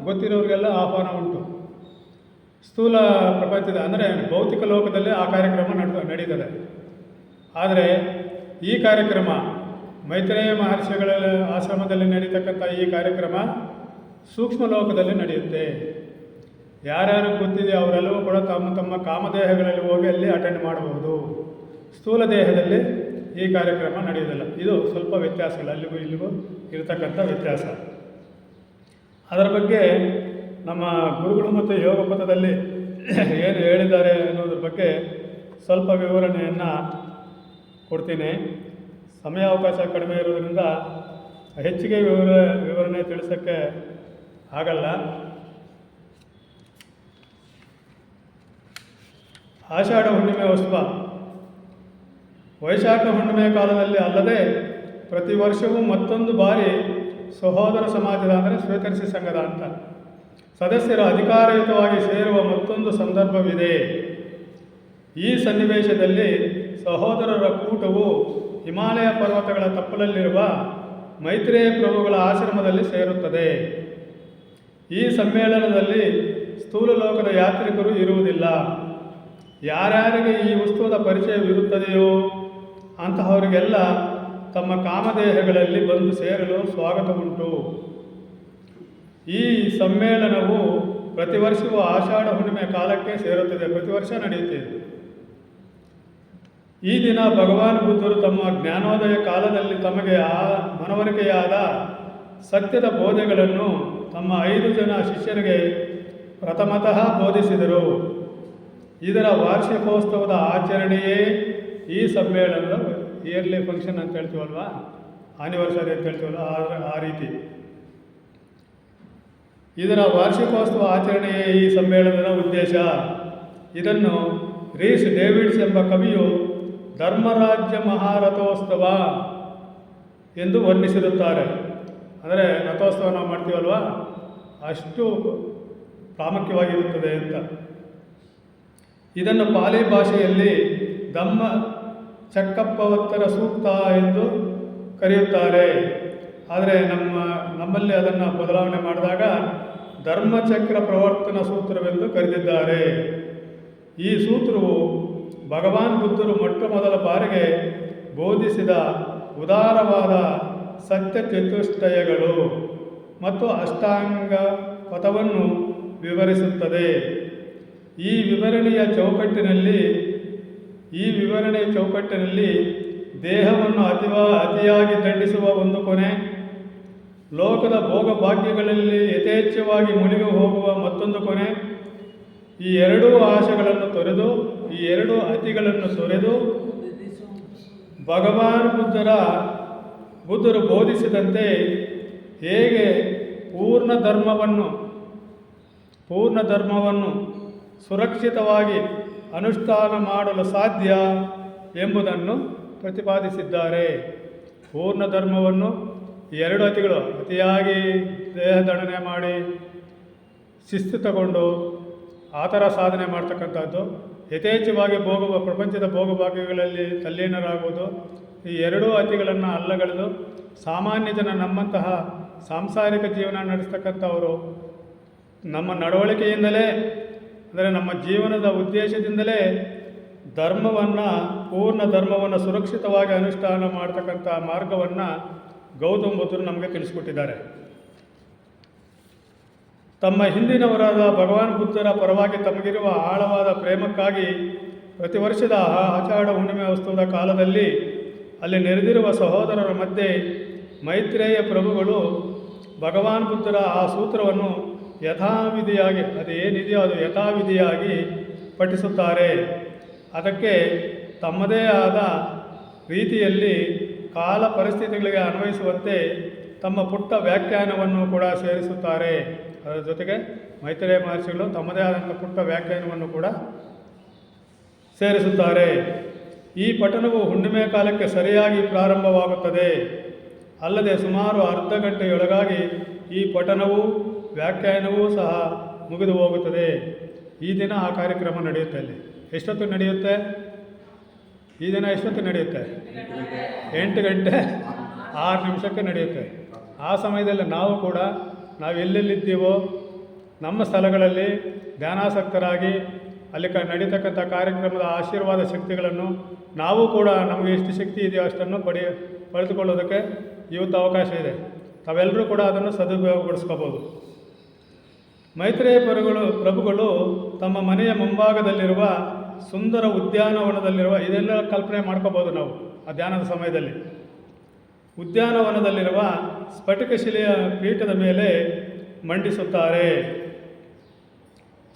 ಗೊತ್ತಿರೋರಿಗೆಲ್ಲ ಆಹ್ವಾನ ಉಂಟು. ಸ್ಥೂಲ ಪ್ರಪಂಚದ ಅಂದರೆ ಭೌತಿಕ ಲೋಕದಲ್ಲಿ ಆ ಕಾರ್ಯಕ್ರಮ ನಡೀತದೆ. ಆದರೆ ಈ ಕಾರ್ಯಕ್ರಮ ಮೈತ್ರೇಯ ಮಹರ್ಷಿಗಳ ಆಶ್ರಮದಲ್ಲಿ ನಡೀತಕ್ಕಂಥ ಈ ಕಾರ್ಯಕ್ರಮ ಸೂಕ್ಷ್ಮ ಲೋಕದಲ್ಲಿ ನಡೆಯುತ್ತೆ. ಯಾರ್ಯಾರು ಗೊತ್ತಿದೆ ಅವರೆಲ್ಲವೂ ಕೂಡ ತಮ್ಮ ತಮ್ಮ ಕಾಮದೇಹಗಳಲ್ಲಿ ಹೋಗಿ ಅಲ್ಲಿ ಅಟೆಂಡ್ ಮಾಡಬಹುದು. ಸ್ಥೂಲ ದೇಹದಲ್ಲಿ ಈ ಕಾರ್ಯಕ್ರಮ ನಡೆಯುವುದಿಲ್ಲ. ಇದು ಸ್ವಲ್ಪ ವ್ಯತ್ಯಾಸಗಳು ಅಲ್ಲಿಗೂ ಇಲ್ಲಿಗೂ ಇರತಕ್ಕಂಥ ವ್ಯತ್ಯಾಸ. ಅದರ ಬಗ್ಗೆ ನಮ್ಮ ಗುರುಗಳು ಮತ್ತು ಯೋಗ ಪಥದಲ್ಲಿ ಏನು ಹೇಳಿದ್ದಾರೆ ಅನ್ನೋದ್ರ ಬಗ್ಗೆ ಸ್ವಲ್ಪ ವಿವರಣೆಯನ್ನು ಕೊಡ್ತೀನಿ. ಸಮಯಾವಕಾಶ ಕಡಿಮೆ ಇರೋದರಿಂದ ಹೆಚ್ಚಿಗೆ ವಿವರಣೆ ತಿಳಿಸೋಕ್ಕೆ ಆಗಲ್ಲ. ಆಷಾಢ ಹುಣ್ಣಿಮೆ ಉತ್ಸವ ವೈಶಾಖ ಹುಣ್ಣಿಮೆ ಕಾಲದಲ್ಲಿ ಅಲ್ಲದೆ ಪ್ರತಿ ವರ್ಷವೂ ಮತ್ತೊಂದು ಬಾರಿ ಸಹೋದರ ಸಮಾಜದ ಅಂದರೆ ಶ್ವೇತರ್ಷಿ ಸಂಘದ ಅಂತ ಸದಸ್ಯರು ಅಧಿಕಾರಯುತವಾಗಿ ಸೇರುವ ಮತ್ತೊಂದು ಸಂದರ್ಭವಿದೆ. ಈ ಸನ್ನಿವೇಶದಲ್ಲಿ ಸಹೋದರರ ಕೂಟವು ಹಿಮಾಲಯ ಪರ್ವತಗಳ ತಪ್ಪಲಲ್ಲಿರುವ ಮೈತ್ರೇಯ ಪ್ರಭುಗಳ ಆಶ್ರಮದಲ್ಲಿ ಸೇರುತ್ತದೆ. ಈ ಸಮ್ಮೇಳನದಲ್ಲಿ ಸ್ಥೂಲ ಲೋಕದ ಯಾತ್ರಿಕರು ಇರುವುದಿಲ್ಲ. ಯಾರ್ಯಾರಿಗೆ ಈ ಉತ್ಸವದ ಪರಿಚಯವಿರುತ್ತದೆಯೋ ಅಂತಹವರಿಗೆಲ್ಲ ತಮ್ಮ ಕಾಮದೇಹಗಳಲ್ಲಿ ಬಂದು ಸೇರಲು ಸ್ವಾಗತ ಉಂಟು. ಈ ಸಮ್ಮೇಳನವು ಪ್ರತಿ ವರ್ಷವೂ ಆಷಾಢ ಹುಣ್ಣಿಮೆ ಕಾಲಕ್ಕೆ ಸೇರುತ್ತದೆ. ಪ್ರತಿ ವರ್ಷ ನಡೆಯುತ್ತದೆ. ಈ ದಿನ ಭಗವಾನ್ ಬುದ್ಧರು ತಮ್ಮ ಜ್ಞಾನೋದಯ ಕಾಲದಲ್ಲಿ ತಮಗೆ ಮನವರಿಕೆಯಾದ ಸತ್ಯದ ಬೋಧೆಗಳನ್ನು ತಮ್ಮ 5 ಜನ ಶಿಷ್ಯರಿಗೆ ಪ್ರಥಮತಃ ಬೋಧಿಸಿದರು. ಇದರ ವಾರ್ಷಿಕೋತ್ಸವದ ಆಚರಣೆಯೇ ಈ ಸಮ್ಮೇಳನದ ಇಯರ್ಲಿ ಫಂಕ್ಷನ್ ಅಂತ ಹೇಳ್ತೀವಲ್ವ, ಆನಿವರ್ಸರಿ ಅಂತ ಹೇಳ್ತೀವಲ್ವ, ಆ ರೀತಿ ಇದರ ವಾರ್ಷಿಕೋತ್ಸವ ಆಚರಣೆಯೇ ಈ ಸಮ್ಮೇಳನದ ಉದ್ದೇಶ. ಇದನ್ನು ರೀಸ್ ಡೇವಿಡ್ಸ್ ಎಂಬ ಕವಿಯು ಧರ್ಮರಾಜ್ಯ ಮಹಾರಥೋತ್ಸವ ಎಂದು ವರ್ಣಿಸಿರುತ್ತಾರೆ. ಅಂದರೆ ರಥೋತ್ಸವ ನಾವು ಮಾಡ್ತೀವಲ್ವ, ಅಷ್ಟು ಪ್ರಾಮುಖ್ಯವಾಗಿರುತ್ತದೆ ಅಂತ. ಇದನ್ನು ಪಾಲಿ ಭಾಷೆಯಲ್ಲಿ ಧಮ್ಮ ಚಕ್ಕಪ್ಪವತ್ತರ ಸೂಕ್ತ ಎಂದು ಕರೆಯುತ್ತಾರೆ. ಆದರೆ ನಮ್ಮಲ್ಲಿ ಅದನ್ನು ಬದಲಾವಣೆ ಮಾಡಿದಾಗ ಧರ್ಮಚಕ್ರ ಪ್ರವರ್ತನ ಸೂತ್ರವೆಂದು ಕರೆದಿದ್ದಾರೆ. ಈ ಸೂತ್ರವು ಭಗವಾನ್ ಬುದ್ಧರು ಮೊಟ್ಟ ಮೊದಲ ಬಾರಿಗೆ ಬೋಧಿಸಿದ ಉದಾರವಾದ ಸತ್ಯ ಚತುಷ್ಟಯಗಳು ಮತ್ತು ಅಷ್ಟಾಂಗ ಪಥವನ್ನು ವಿವರಿಸುತ್ತದೆ. ಈ ವಿವರಣೆಯ ಚೌಕಟ್ಟಿನಲ್ಲಿ ದೇಹವನ್ನು ಅತಿಯಾಗಿ ದಂಡಿಸುವ ಒಂದು ಕೊನೆ, ಲೋಕದ ಭೋಗ ಭಾಗ್ಯಗಳಲ್ಲಿ ಯಥೇಚ್ಛವಾಗಿ ಮುಳುಗಿ ಹೋಗುವ ಮತ್ತೊಂದು ಕೊನೆ, ಈ ಎರಡೂ ಆಶೆಗಳನ್ನು ತೊರೆದು ಈ ಎರಡೂ ಅತಿಗಳನ್ನು ತೊರೆದು ಭಗವಾನ್ ಬುದ್ಧರು ಬೋಧಿಸಿದಂತೆ ಹೇಗೆ ಪೂರ್ಣ ಧರ್ಮವನ್ನು ಸುರಕ್ಷಿತವಾಗಿ ಅನುಷ್ಠಾನ ಮಾಡಲು ಸಾಧ್ಯ ಎಂಬುದನ್ನು ಪ್ರತಿಪಾದಿಸಿದ್ದಾರೆ. ಪೂರ್ಣ ಧರ್ಮವನ್ನು ಎರಡು ಅತಿಗಳು, ಅತಿಯಾಗಿ ದೇಹದಂಡನೆ ಮಾಡಿ ಶಿಸ್ತು ತಗೊಂಡು ಆ ಥರ ಸಾಧನೆ ಮಾಡ್ತಕ್ಕಂಥದ್ದು, ಯಥೇಚ್ಛವಾಗಿ ಪ್ರಪಂಚದ ಭೋಗಭಾಗ್ಯಗಳಲ್ಲಿ ತಲ್ಲೀನರಾಗುವುದು, ಈ ಎರಡೂ ಅತಿಗಳನ್ನು ಅಲ್ಲಗಳೆದು ಸಾಮಾನ್ಯ ಜನ ನಮ್ಮಂತಹ ಸಾಂಸಾರಿಕ ಜೀವನ ನಡೆಸ್ತಕ್ಕಂಥವರು ನಮ್ಮ ನಡವಳಿಕೆಯಿಂದಲೇ, ಅಂದರೆ ನಮ್ಮ ಜೀವನದ ಉದ್ದೇಶದಿಂದಲೇ ಪೂರ್ಣ ಧರ್ಮವನ್ನು ಸುರಕ್ಷಿತವಾಗಿ ಅನುಷ್ಠಾನ ಮಾಡ್ತಕ್ಕಂಥ ಮಾರ್ಗವನ್ನು ಗೌತಮ ಬುದ್ಧರು ನಮಗೆ ತಿಳಿಸಿಕೊಟ್ಟಿದ್ದಾರೆ. ತಮ್ಮ ಹಿಂದಿನವರಾದ ಭಗವಾನ್ ಬುದ್ಧರ ಪರವಾಗಿ ತಮಗಿರುವ ಆಳವಾದ ಪ್ರೇಮಕ್ಕಾಗಿ ಪ್ರತಿ ವರ್ಷದ ಆಷಾಢ ಹುಣ್ಣಿಮೆ ಉತ್ಸವದ ಕಾಲದಲ್ಲಿ ಅಲ್ಲಿ ನೆರೆದಿರುವ ಸಹೋದರರ ಮಧ್ಯೆ ಮೈತ್ರೇಯ ಪ್ರಭುಗಳು ಭಗವಾನ್ ಬುದ್ಧರ ಆ ಸೂತ್ರವನ್ನು ಯಥಾವಿಧಿಯಾಗಿ, ಅದೇನಿದೆಯೋ ಅದು ಯಥಾವಿಧಿಯಾಗಿ ಪಠಿಸುತ್ತಾರೆ. ಅದಕ್ಕೆ ತಮ್ಮದೇ ಆದ ರೀತಿಯಲ್ಲಿ ಕಾಲ ಪರಿಸ್ಥಿತಿಗಳಿಗೆ ಅನ್ವಯಿಸುವಂತೆ ತಮ್ಮ ಪುಟ್ಟ ವ್ಯಾಖ್ಯಾನವನ್ನು ಕೂಡ ಸೇರಿಸುತ್ತಾರೆ. ಅದರ ಜೊತೆಗೆ ಮೈತ್ರೇಯ ಮಹರ್ಷಿಗಳು ತಮ್ಮದೇ ಆದಂಥ ಪುಟ್ಟ ವ್ಯಾಖ್ಯಾನವನ್ನು ಕೂಡ ಸೇರಿಸುತ್ತಾರೆ. ಈ ಪಠಣವು ಹುಣ್ಣಿಮೆ ಕಾಲಕ್ಕೆ ಸರಿಯಾಗಿ ಪ್ರಾರಂಭವಾಗುತ್ತದೆ. ಅಲ್ಲದೆ ಸುಮಾರು ಅರ್ಧ ಗಂಟೆಯೊಳಗಾಗಿ ಈ ಪಠಣವು ವ್ಯಾಖ್ಯಾನವೂ ಸಹ ಮುಗಿದು ಹೋಗುತ್ತದೆ. ಈ ದಿನ ಆ ಕಾರ್ಯಕ್ರಮ ನಡೆಯುತ್ತೆ. ಅಲ್ಲಿ ಎಷ್ಟೊತ್ತು ನಡೆಯುತ್ತೆ? ಈ ದಿನ ಎಷ್ಟೊತ್ತು ನಡೆಯುತ್ತೆ? 8 ಗಂಟೆ 6 ನಿಮಿಷಕ್ಕೆ ನಡೆಯುತ್ತೆ. ಆ ಸಮಯದಲ್ಲಿ ನಾವು ಎಲ್ಲೆಲ್ಲಿದ್ದೀವೋ ನಮ್ಮ ಸ್ಥಳಗಳಲ್ಲಿ ಧ್ಯಾನಾಸಕ್ತರಾಗಿ ಅಲ್ಲಿ ನಡೀತಕ್ಕಂಥ ಕಾರ್ಯಕ್ರಮದ ಆಶೀರ್ವಾದ ಶಕ್ತಿಗಳನ್ನು ನಾವು ಕೂಡ ನಮಗೆ ಎಷ್ಟು ಶಕ್ತಿ ಇದೆಯೋ ಅಷ್ಟನ್ನು ಪಡೆದುಕೊಳ್ಳೋದಕ್ಕೆ ಇವತ್ತು ಅವಕಾಶ ಇದೆ. ತಾವೆಲ್ಲರೂ ಕೂಡ ಅದನ್ನು ಸದುಪಯೋಗಪಡಿಸ್ಕೋಬೋದು. ಮೈತ್ರೇಯ ಪ್ರಭುಗಳು ತಮ್ಮ ಮನೆಯ ಮುಂಭಾಗದಲ್ಲಿರುವ ಸುಂದರ ಉದ್ಯಾನವನದಲ್ಲಿರುವ, ಇದೆಲ್ಲ ಕಲ್ಪನೆ ಮಾಡ್ಕೋಬೋದು ನಾವು ಆ ಧ್ಯಾನದ ಸಮಯದಲ್ಲಿ, ಉದ್ಯಾನವನದಲ್ಲಿರುವ ಸ್ಫಟಿಕ ಶಿಲೆಯ ಪೀಠದ ಮೇಲೆ ಮಂಡಿಸುತ್ತಾರೆ.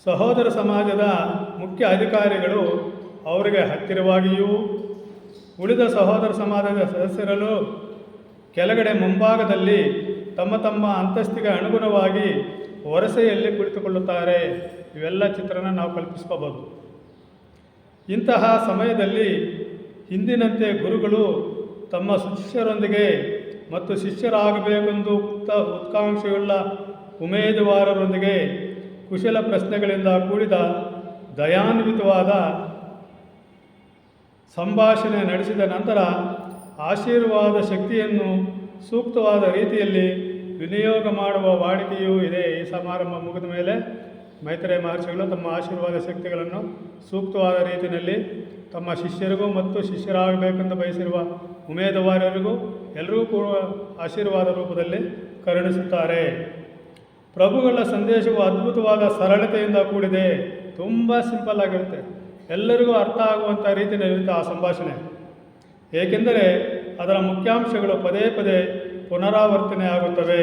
ಸಹೋದರ ಸಮಾಜದ ಮುಖ್ಯ ಅಧಿಕಾರಿಗಳು ಅವರಿಗೆ ಹತ್ತಿರವಾಗಿಯೂ ಉಳಿದ ಸಹೋದರ ಸಮಾಜದ ಸದಸ್ಯರಲ್ಲೂ ಕೆಳಗಡೆ ಮುಂಭಾಗದಲ್ಲಿ ತಮ್ಮ ತಮ್ಮ ಅಂತಸ್ತಿಗೆ ಅನುಗುಣವಾಗಿ ವರಸೆಯಲ್ಲಿ ಕುಳಿತುಕೊಳ್ಳುತ್ತಾರೆ. ಇವೆಲ್ಲ ಚಿತ್ರನ ನಾವು ಕಲ್ಪಿಸ್ಕೋಬೋದು. ಇಂತಹ ಸಮಯದಲ್ಲಿ ಹಿಂದಿನಂತೆ ಗುರುಗಳು ತಮ್ಮ ಶಿಷ್ಯರೊಂದಿಗೆ ಮತ್ತು ಶಿಷ್ಯರಾಗಬೇಕೆಂದು ಉತ್ಕಾಂಕ್ಷೆಯುಳ್ಳ ಉಮೇದುವಾರರೊಂದಿಗೆ ಕುಶಲ ಪ್ರಶ್ನೆಗಳಿಂದ ಕೂಡಿದ ದಯಾನ್ವಿತವಾದ ಸಂಭಾಷಣೆ ನಡೆಸಿದ ನಂತರ ಆಶೀರ್ವಾದ ಶಕ್ತಿಯನ್ನು ಸೂಕ್ತವಾದ ರೀತಿಯಲ್ಲಿ ವಿನಿಯೋಗ ಮಾಡುವ ವಾಡಿಕೆಯೂ ಇದೆ. ಈ ಸಮಾರಂಭ ಮುಗಿದ ಮೇಲೆ ಮೈತ್ರೇಯ ಮಹರ್ಷಿಗಳು ತಮ್ಮ ಆಶೀರ್ವಾದ ಶಕ್ತಿಗಳನ್ನು ಸೂಕ್ತವಾದ ರೀತಿಯಲ್ಲಿ ತಮ್ಮ ಶಿಷ್ಯರಿಗೂ ಮತ್ತು ಶಿಷ್ಯರಾಗಬೇಕೆಂದು ಬಯಸಿರುವ ಉಮೇದುವಾರರಿಗೂ ಎಲ್ಲರಿಗೂ ಕೂಡ ಆಶೀರ್ವಾದ ರೂಪದಲ್ಲಿ ಕರುಣಿಸುತ್ತಾರೆ. ಪ್ರಭುಗಳ ಸಂದೇಶವು ಅದ್ಭುತವಾದ ಸರಳತೆಯಿಂದ ಕೂಡಿದೆ. ತುಂಬ ಸಿಂಪಲ್ ಆಗಿರುತ್ತೆ, ಎಲ್ಲರಿಗೂ ಅರ್ಥ ಆಗುವಂಥ ರೀತಿಯಲ್ಲಿರುತ್ತೆ ಆ ಸಂಭಾಷಣೆ. ಏಕೆಂದರೆ ಅದರ ಮುಖ್ಯಾಂಶಗಳು ಪದೇ ಪದೇ ಪುನರಾವರ್ತನೆ ಆಗುತ್ತವೆ.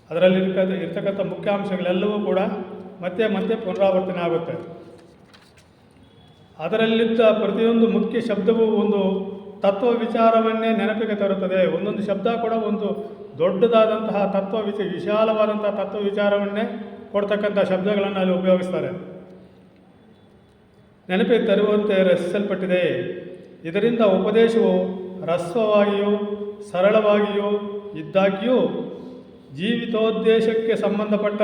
ಅದರಲ್ಲಿ ಇರ್ತಕ್ಕಂಥ ಮುಖ್ಯಾಂಶಗಳೆಲ್ಲವೂ ಕೂಡ ಮತ್ತೆ ಮತ್ತೆ ಪುನರಾವರ್ತನೆ ಆಗುತ್ತೆ. ಅದರಲ್ಲಿದ್ದ ಪ್ರತಿಯೊಂದು ಮುಖ್ಯ ಶಬ್ದವೂ ಒಂದು ತತ್ವ ವಿಚಾರವನ್ನೇ ನೆನಪಿಗೆ ತರುತ್ತದೆ. ಒಂದೊಂದು ಶಬ್ದ ಕೂಡ ಒಂದು ದೊಡ್ಡದಾದಂತಹ ವಿಶಾಲವಾದಂತಹ ತತ್ವ ವಿಚಾರವನ್ನೇ ಕೊಡ್ತಕ್ಕಂಥ ಶಬ್ದಗಳನ್ನು ಅಲ್ಲಿ ಉಪಯೋಗಿಸ್ತಾರೆ. ನೆನಪಿಗೆ ತರುವಂತೆ ರಚಿಸಲ್ಪಟ್ಟಿದೆ. ಇದರಿಂದ ಉಪದೇಶವು ರಸ್ವವಾಗಿಯೂ ಸರಳವಾಗಿಯೂ ಇದ್ದಾಗ್ಯೂ ಜೀವಿತೋದ್ದೇಶಕ್ಕೆ ಸಂಬಂಧಪಟ್ಟ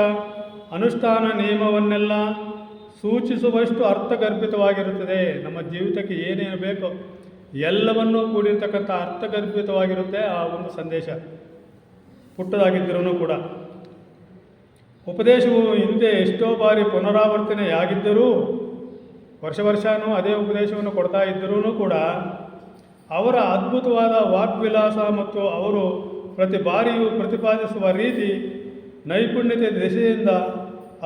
ಅನುಷ್ಠಾನ ನಿಯಮವನ್ನೆಲ್ಲ ಸೂಚಿಸುವಷ್ಟು ಅರ್ಥಗರ್ಭಿತವಾಗಿರುತ್ತದೆ. ನಮ್ಮ ಜೀವಿತಕ್ಕೆ ಏನೇನು ಬೇಕೋ ಎಲ್ಲವನ್ನೂ ಕೂಡಿರ್ತಕ್ಕಂಥ ಅರ್ಥಗರ್ಭಿತವಾಗಿರುತ್ತೆ ಆ ಒಂದು ಸಂದೇಶ, ಪುಟ್ಟದಾಗಿದ್ದರೂ ಕೂಡ. ಉಪದೇಶವು ಹಿಂದೆ ಎಷ್ಟೋ ಬಾರಿ ಪುನರಾವರ್ತನೆಯಾಗಿದ್ದರೂ, ವರ್ಷನೂ ಅದೇ ಉಪದೇಶವನ್ನು ಕೊಡ್ತಾ ಇದ್ದರೂ ಕೂಡ ಅವರ ಅದ್ಭುತವಾದ ವಾಗ್ವಿಲಾಸ ಮತ್ತು ಅವರು ಪ್ರತಿ ಬಾರಿಯೂ ಪ್ರತಿಪಾದಿಸುವ ರೀತಿ ನೈಪುಣ್ಯತೆ ದಿಶೆಯಿಂದ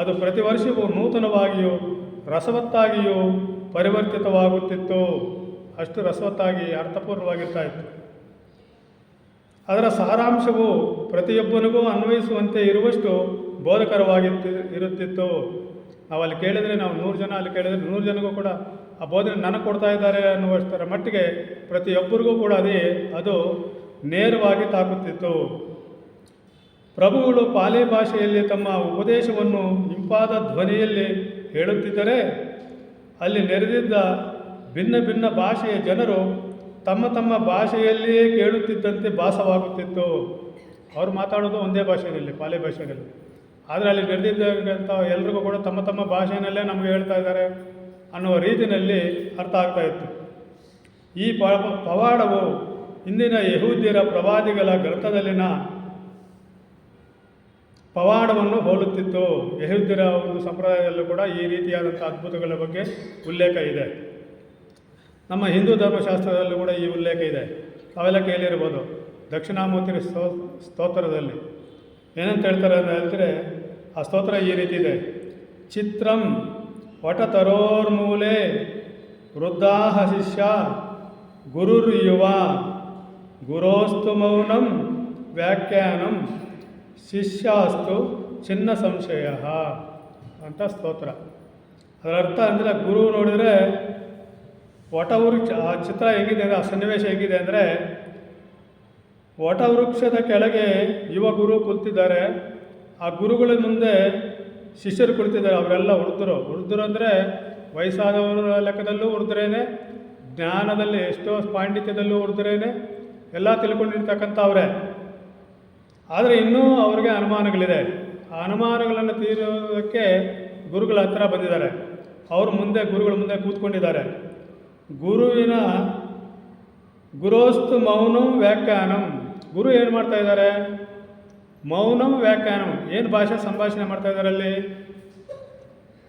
ಅದು ಪ್ರತಿ ವರ್ಷವೂ ನೂತನವಾಗಿಯೂ ರಸವತ್ತಾಗಿಯೂ ಪರಿವರ್ತಿತವಾಗುತ್ತಿತ್ತು. ಅಷ್ಟು ರಸವತ್ತಾಗಿ ಅರ್ಥಪೂರ್ಣವಾಗಿರ್ತಾ ಇತ್ತು. ಅದರ ಸಾರಾಂಶವು ಪ್ರತಿಯೊಬ್ಬನಿಗೂ ಅನ್ವಯಿಸುವಂತೆ ಇರುವಷ್ಟು ಇರುತ್ತಿತ್ತು. ನಾವು ಅಲ್ಲಿ ಕೇಳಿದರೆ, ನಾವು 100 ಜನ ಅಲ್ಲಿ ಕೇಳಿದರೆ 100 ಜನಗೂ ಕೂಡ ಆ ಬೋಧನೆ ನನಗೆ ಕೊಡ್ತಾ ಇದ್ದಾರೆ ಅನ್ನುವಷ್ಟರ ಮಟ್ಟಿಗೆ ಪ್ರತಿಯೊಬ್ಬರಿಗೂ ಕೂಡ ಅದು ನೇರವಾಗಿ ತಾಕುತ್ತಿತ್ತು. ಪ್ರಭುಗಳು ಪಾಲಿ ಭಾಷೆಯಲ್ಲಿ ತಮ್ಮ ಉಪದೇಶವನ್ನು ಇಂಪಾದ ಧ್ವನಿಯಲ್ಲಿ ಹೇಳುತ್ತಿದ್ದರೆ, ಅಲ್ಲಿ ನೆರೆದಿದ್ದ ಭಿನ್ನ ಭಿನ್ನ ಭಾಷೆಯ ಜನರು ತಮ್ಮ ತಮ್ಮ ಭಾಷೆಯಲ್ಲಿಯೇ ಕೇಳುತ್ತಿದ್ದಂತೆ ಭಾಸವಾಗುತ್ತಿತ್ತು. ಅವರು ಮಾತಾಡೋದು ಒಂದೇ ಭಾಷೆಯಲ್ಲಿ, ಪಾಲಿ ಭಾಷೆಯಲ್ಲಿ. ಆದರೆ ಅಲ್ಲಿ ನೆರೆದಿದ್ದಂಥ ಎಲ್ರಿಗೂ ಕೂಡ ತಮ್ಮ ತಮ್ಮ ಭಾಷೆಯಲ್ಲೇ ನಮಗೆ ಹೇಳ್ತಾ ಇದ್ದಾರೆ ಅನ್ನುವ ರೀತಿಯಲ್ಲಿ ಅರ್ಥ ಆಗ್ತಾ ಇತ್ತು. ಈ ಪವಾಡವು ಇಂದಿನ ಯಹೂದ್ಯರ ಪ್ರವಾದಿಗಳ ಗ್ರಂಥದಲ್ಲಿನ ಪವಾಡವನ್ನು ಹೋಲುತ್ತಿತ್ತು. ಯಹೂದ್ಯರ ಒಂದು ಸಂಪ್ರದಾಯದಲ್ಲೂ ಕೂಡ ಈ ರೀತಿಯಾದಂಥ ಅದ್ಭುತಗಳ ಬಗ್ಗೆ ಉಲ್ಲೇಖ ಇದೆ. ನಮ್ಮ ಹಿಂದೂ ಧರ್ಮಶಾಸ್ತ್ರದಲ್ಲೂ ಕೂಡ ಈ ಉಲ್ಲೇಖ ಇದೆ. ಅವೆಲ್ಲ ಕೇಳಿರ್ಬೋದು. ದಕ್ಷಿಣಾಮೂರ್ತಿ ಸ್ತೋತ್ರದಲ್ಲಿ ಏನಂತ ಹೇಳ್ತಾರೆ ಅಂತ ಹೇಳಿದ್ರೆ, ಆ ಸ್ತೋತ್ರ ಈ ರೀತಿ ಇದೆ: ಚಿತ್ರಂ ವಟತರೋರ್ಮೂಲೆ ವೃದ್ಧಾಹ ಶಿಷ್ಯ ಗುರುರ್ಯುವ ಗುರೋಸ್ತು ಮೌನಂ ವ್ಯಾಖ್ಯಾನಂ ಶಿಷ್ಯಾಸ್ತು ಚಿನ್ನ ಸಂಶಯ ಅಂತ ಸ್ತೋತ್ರ. ಅದರ ಅರ್ಥ ಅಂದರೆ, ಗುರು ನೋಡಿದರೆ ವಟವೃಕ್ಷ, ಆ ಚಿತ್ರ ಹೇಗಿದೆ, ಆ ಸನ್ನಿವೇಶ ಹೇಗಿದೆ ಅಂದರೆ, ವಟವೃಕ್ಷದ ಕೆಳಗೆ ಯುವ ಗುರು ಕುಳಿತಿದ್ದಾರೆ. ಆ ಗುರುಗಳ ಮುಂದೆ ಶಿಷ್ಯರು ಕುಳಿತಿದ್ದಾರೆ. ಅವರೆಲ್ಲ ವೃದ್ಧರು ಅಂದರೆ ವಯಸ್ಸಾದವರ ಲೆಕ್ಕದಲ್ಲೂ ವೃದ್ಧರೇನೆ, ಜ್ಞಾನದಲ್ಲಿ ಎಷ್ಟೋ ಪಾಂಡಿತ್ಯದಲ್ಲೂ ವೃದ್ಧರೇನೆ, ಎಲ್ಲ ತಿಳ್ಕೊಂಡಿರ್ತಕ್ಕಂಥವ್ರೆ. ಆದರೆ ಇನ್ನೂ ಅವರಿಗೆ ಅನುಮಾನಗಳಿದೆ. ಆ ಅನುಮಾನಗಳನ್ನು ತೀರೋದಕ್ಕೆ ಗುರುಗಳ ಹತ್ತಿರ ಬಂದಿದ್ದಾರೆ. ಗುರುಗಳ ಮುಂದೆ ಕೂತ್ಕೊಂಡಿದ್ದಾರೆ. ಗುರೋಸ್ತು ಮೌನಂ ವ್ಯಾಖ್ಯಾನಂ. ಗುರು ಏನು ಮಾಡ್ತಾ ಇದ್ದಾರೆ? ಮೌನಂ ವ್ಯಾಖ್ಯಾನಂ. ಏನು ಭಾಷೆ ಸಂಭಾಷಣೆ ಮಾಡ್ತಾ ಇದ್ದಾರೆ ಅಲ್ಲಿ?